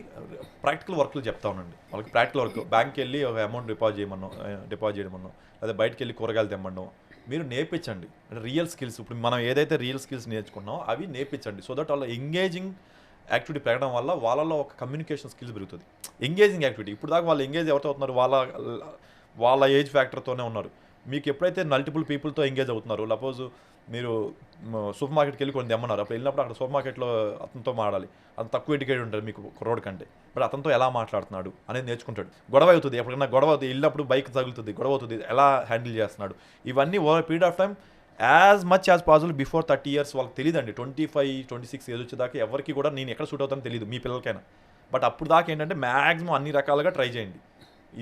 ప్రాక్టికల్ వర్క్లు చెప్తా ఉండండి. వాళ్ళకి ప్రాక్టికల్ వర్క్, బ్యాంక్కి వెళ్ళి ఒక అమౌంట్ డిపాజిట్ చేయమన్నాం, లేదా బయటకు వెళ్ళి కూరగాయలు తెమ్మన్నాం, మీరు నేర్పించండి. అంటే రియల్ స్కిల్స్, ఇప్పుడు మనం ఏదైతే రియల్ స్కిల్స్ నేర్చుకున్నామో అవి నేర్పించండి. సో దట్ వాళ్ళ ఎంగేజింగ్ యాక్టివిటీ పెరగడం వల్ల వాళ్ళలో ఒక కమ్యూనికేషన్ స్కిల్స్ పెరుగుతుంది. ఎంగేజింగ్ యాక్టివిటీ, ఇప్పుడు దాకా వాళ్ళు ఎంగేజ్ ఎవరితో అవుతున్నారు, వాళ్ళ ఏజ్ ఫ్యాక్టర్తోనే ఉన్నారు. మీకు ఎప్పుడైతే మల్టిపుల్ పీపుల్తో ఎంగేజ్ అవుతున్నారు, సపోజ్ మీరు సూపర్ మార్కెట్కి వెళ్ళి కొన్ని తెమ్మన్నారు, అప్పుడు వెళ్ళినప్పుడు అక్కడ సూపర్ మార్కెట్లో అతనితో మాట్లాడాలి, అతను తక్కువ ఎడ్యుకేటెడ్ ఉంటాడు మీకు రోడ్ కంటే, బట్ అతనితో ఎలా మాట్లాడుతున్నాడు అనేది నేర్చుకుంటాడు. గొడవ అవుతుంది, ఎప్పుడైనా గొడవ అవుతుంది, వెళ్ళినప్పుడు బైక్ తగులుతుంది, గొడవ అవుతుంది, ఎలా హ్యాండిల్ చేస్తున్నాడు, ఇవన్నీ over period of time as much as possible before 30 years వాళ్ళకి తెలియదండి. 25-26 ఏజ్ వచ్చేదాకా ఎవరికి కూడా నేను ఎక్కడ సూట్ అవుతానో తెలియదు, మీ పిల్లలకైనా. బట్ అప్పుడు దాకా ఏంటంటే మ్యాక్సిమం అన్ని రకాలుగా ట్రై చేయండి.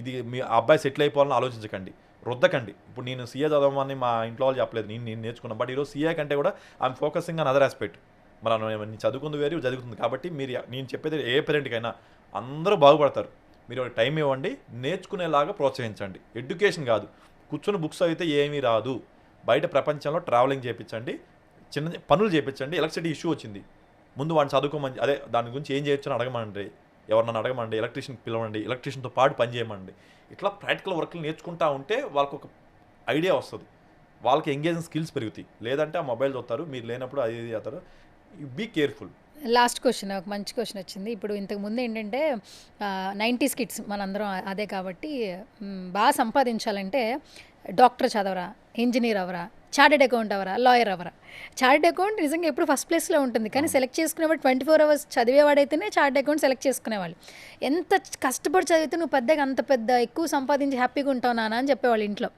ఇది మీ అబ్బాయి సెటిల్ అయిపోవాలని ఆలోచించకండి, రుద్దకండి. ఇప్పుడు నేను సీఏ చదవమని మా ఇంట్లో వాళ్ళు చెప్పలేదు, నేను నేర్చుకున్నాను. బట్ ఈరోజు సీఏ కంటే కూడా I'm focusing on other aspect. మనం చదువుకుంది వేరు, చదువుతుంది కాబట్టి నేను చెప్పేది ఏ పేరెంట్కైనా అందరూ బాగుపడతారు. మీరు టైం ఇవ్వండి, నేర్చుకునేలాగా ప్రోత్సహించండి. ఎడ్యుకేషన్ కాదు, కూర్చొని బుక్స్ అయితే ఏమీ రాదు, బయట ప్రపంచంలో ట్రావెలింగ్ చేయించండి, చిన్న పనులు చేయించండి. ఎలక్ట్రిసిటీ ఇష్యూ వచ్చింది, ముందు వాడిని చదువుకోమని, అదే దాని గురించి ఏం చేయొచ్చు అని అడగమండి, ఎవరినైనా అడగమండి, ఎలక్ట్రీషియన్ పిలవండి, ఎలక్ట్రీషియన్తో పాటు పని చేయమండి. ఇట్లా ప్రాక్టికల్ వర్క్లు నేర్చుకుంటూ ఉంటే వాళ్ళకు ఒక ఐడియా వస్తుంది, వాళ్ళకి ఎంగేజింగ్ స్కిల్స్ పెరుగుతాయి. లేదంటే ఆ మొబైల్ చూస్తారు, మీరు లేనప్పుడు అది చేస్తారు. Be careful.
లాస్ట్ క్వశ్చన్, ఒక మంచి క్వశ్చన్ వచ్చింది. ఇప్పుడు ఇంతకు ముందు ఏంటంటే 90s కిడ్స్ మనందరం అదే కాబట్టి, బాగా సంపాదించాలంటే డాక్టర్ చదవరా, ఇంజనీర్ అవరా, చార్టెడ్ అకౌంట్ అవరా, లాయర్ అవరా. చార్టెడ్ అకౌంట్ నిజంగా ఎప్పుడు ఫస్ట్ ప్లేస్లో ఉంటుంది, కానీ సెలెక్ట్ చేసుకునేవాడు 24 hours చదివేవాడైతేనే చార్టెడ్ అకౌంట్ సెలెక్ట్ చేసుకునేవాళ్ళు. ఎంత కష్టపడి చదివితే నువ్వు పెద్దగా అంత పెద్ద ఎక్కువ సంపాదించి హ్యాపీగా ఉంటావు నాన్న అని చెప్పేవాళ్ళు ఇంట్లో.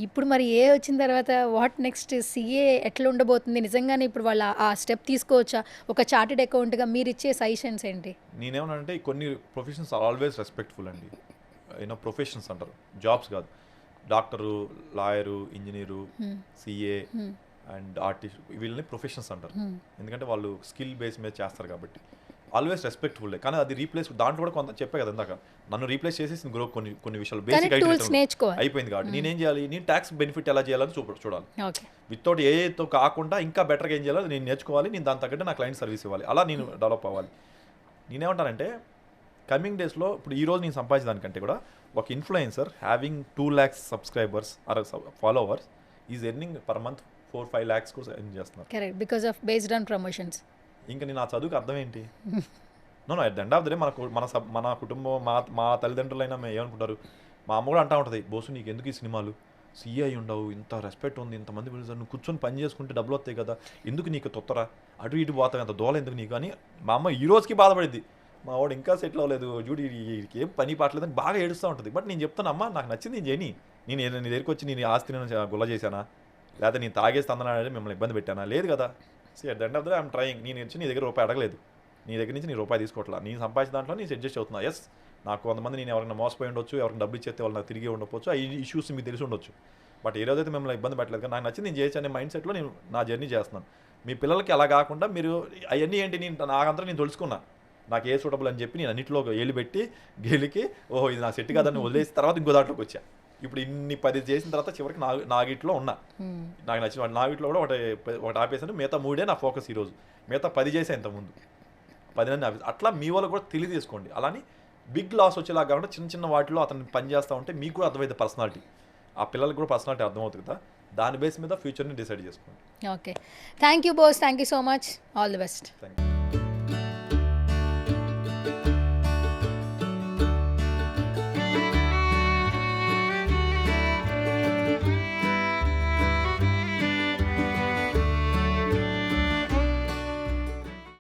ఇప్పుడు మరి ఏ వచ్చిన తర్వాత వాట్ నెక్స్ట్, సీఏ ఎట్లా ఉండబోతుంది, నిజంగానే ఇప్పుడు వాళ్ళు ఆ స్టెప్ తీసుకోవచ్చా ఒక చార్టెడ్ అకౌంట్గా? మీరు ఇచ్చే సజెషన్స్ ఏంటి?
నేనేమనంటే కొన్ని ప్రొఫెషన్స్ ఆర్ ఆల్వేస్ రెస్పెక్ట్ఫుల్ అండి. ప్రొఫెషన్స్ అంటారు, జాబ్స్ కాదు. Doctor, lawyer, engineer, CA and artist వీళ్ళని ప్రొఫెషన్స్ అంటారు. ఎందుకంటే వాళ్ళు స్కిల్ బేస్ మీద చేస్తారు కాబట్టి ఆల్వేస్ రెస్పెక్ట్ఫుల్. కానీ అది రీప్లేస్ దాంట్లో కూడా కొంత చెప్పే కదా ఇందాక, నన్ను రీప్లేస్ చేసేసి గ్రో కొన్ని విషయాలు బేసిక్ అయిపోయింది కాబట్టి నేనేం చేయాలి, నేను ట్యాక్స్ బెనిఫిట్ ఎలా చేయాలని చూడాలి. వితౌట్ ఏతో కాకుండా ఇంకా బెటర్గా ఏం చేయాలో నేను నేర్చుకోవాలి. నేను దాని తగ్గట్టు నా క్లయింట్ సర్వీస్ ఇవ్వాలి. అలా నేను డెవలప్ అవ్వాలి. నేనేమంటానంటే కమింగ్ డేస్లో ఇప్పుడు ఈ రోజు నేను సంపాదించడానికంటే కూడా ఒక influencer having 2 lakhs subscribers or followers is earning per month 4-5 lakhs కూడా ఎర్న్ చేస్తున్నారు.
Correct, because of based on promotions.
ఇంకా నేను ఆ చదువుకి అర్థం ఏంటి? No at the end of the day మన కుటుంబం మా తల్లిదండ్రులైనా మేము ఏమనుకుంటారు, మా అమ్మ కూడా అంటూ ఉంటుంది, బోసు నీకు ఎందుకు ఈ సినిమాలు, సీఐ ఉండవు, ఇంత రెస్పెక్ట్ ఉంది, ఇంతమంది పిలుస్తారు, నువ్వు కూర్చొని పని చేసుకుంటే డబ్బులు వస్తాయి కదా, ఎందుకు నీకు తొత్తరా, అటు ఇటు పోతావు, అంత దోల ఎందుకు నీకు అని మా అమ్మ ఈ రోజుకి బాధపడింది. మా వాడు ఇంకా సెటిల్ అవ్వలేదు, జూడి ఏం పని పాటలేదని బాగా ఏడుస్తూ ఉంటుంది. బట్ నేను చెప్తాను, అమ్మ నాకు నచ్చింది నేను చేయని, నీ దగ్గరికి వచ్చి నేను ఆస్తిని గుల్ల చేశానా, లేకపోతే నేను తాగేసి తందనాడని మిమ్మల్ని ఇబ్బంది పెట్టానా, లేదు కదా. At the end of the day I'm trying. నేను వచ్చి నీ దగ్గర రూపాయి అడగలేదు, నీ దగ్గర నుంచి నీ రూపాయి తీసుకోవట్లా, నేను సంపాదించిన దాంట్లో నేను అడ్జస్ట్ అవుతున్నా. ఎస్, నాకు కొంతమంది నేను ఎవరైనా మోసపోయి ఉండొచ్చు, ఎవరైనా డబ్బులు ఇచ్చేస్తే వాళ్ళు నాకు తిరిగి ఉండకపోవచ్చు, ఆ ఇష్యూస్ మీకు తెలిసి ఉండొచ్చు. బట్ ఏ రోజైతే మిమ్మల్ని ఇబ్బంది పెట్టలేదు కానీ నాకు నచ్చింది నేను చేయొచ్చు అనే మైండ్ సెట్లో నేను నా జర్నీ చేస్తున్నాను. మీ పిల్లలకి అలా కాకుండా మీరు అవన్నీ ఏంటి, నాకంతా నేను తెలుసుకున్నా నాకు ఏ సూటబుల్ అని చెప్పి నేను అన్నింటిలో ఏళ్ళు పెట్టి గెలికి ఓహో ఇది నాకు సెట్ కాదని వదిలేసిన తర్వాత ఇంకో దాంట్లోకి వచ్చా. ఇప్పుడు ఇన్ని 10 చేసిన తర్వాత చివరికి నాగిట్లో ఉన్నా. నాకు నచ్చిన నాగిట్లో కూడా ఒకటి ఆపేసాను, మిగతా 3 నా ఫోకస్ ఈరోజు. మిగతా 10 చేసా ఇంతకుముందు, 10 ఆపేసి. అట్లా మీ వాళ్ళు కూడా తెలియజేసుకోండి. అలానే బిగ్ లాస్ వచ్చేలా కాకుండా చిన్న చిన్న వాటిలో అతను పని చేస్తూ ఉంటే మీకు కూడా అర్థమైతే పర్సనాలిటీ, ఆ పిల్లలకు కూడా పర్సనాలిటీ అర్థమవుతుంది కదా, దాని బేస్ మీద ఫ్యూచర్ని డిసైడ్ చేసుకోండి.
Okay, thank you boss, thank you so much, all the best.
Thank you.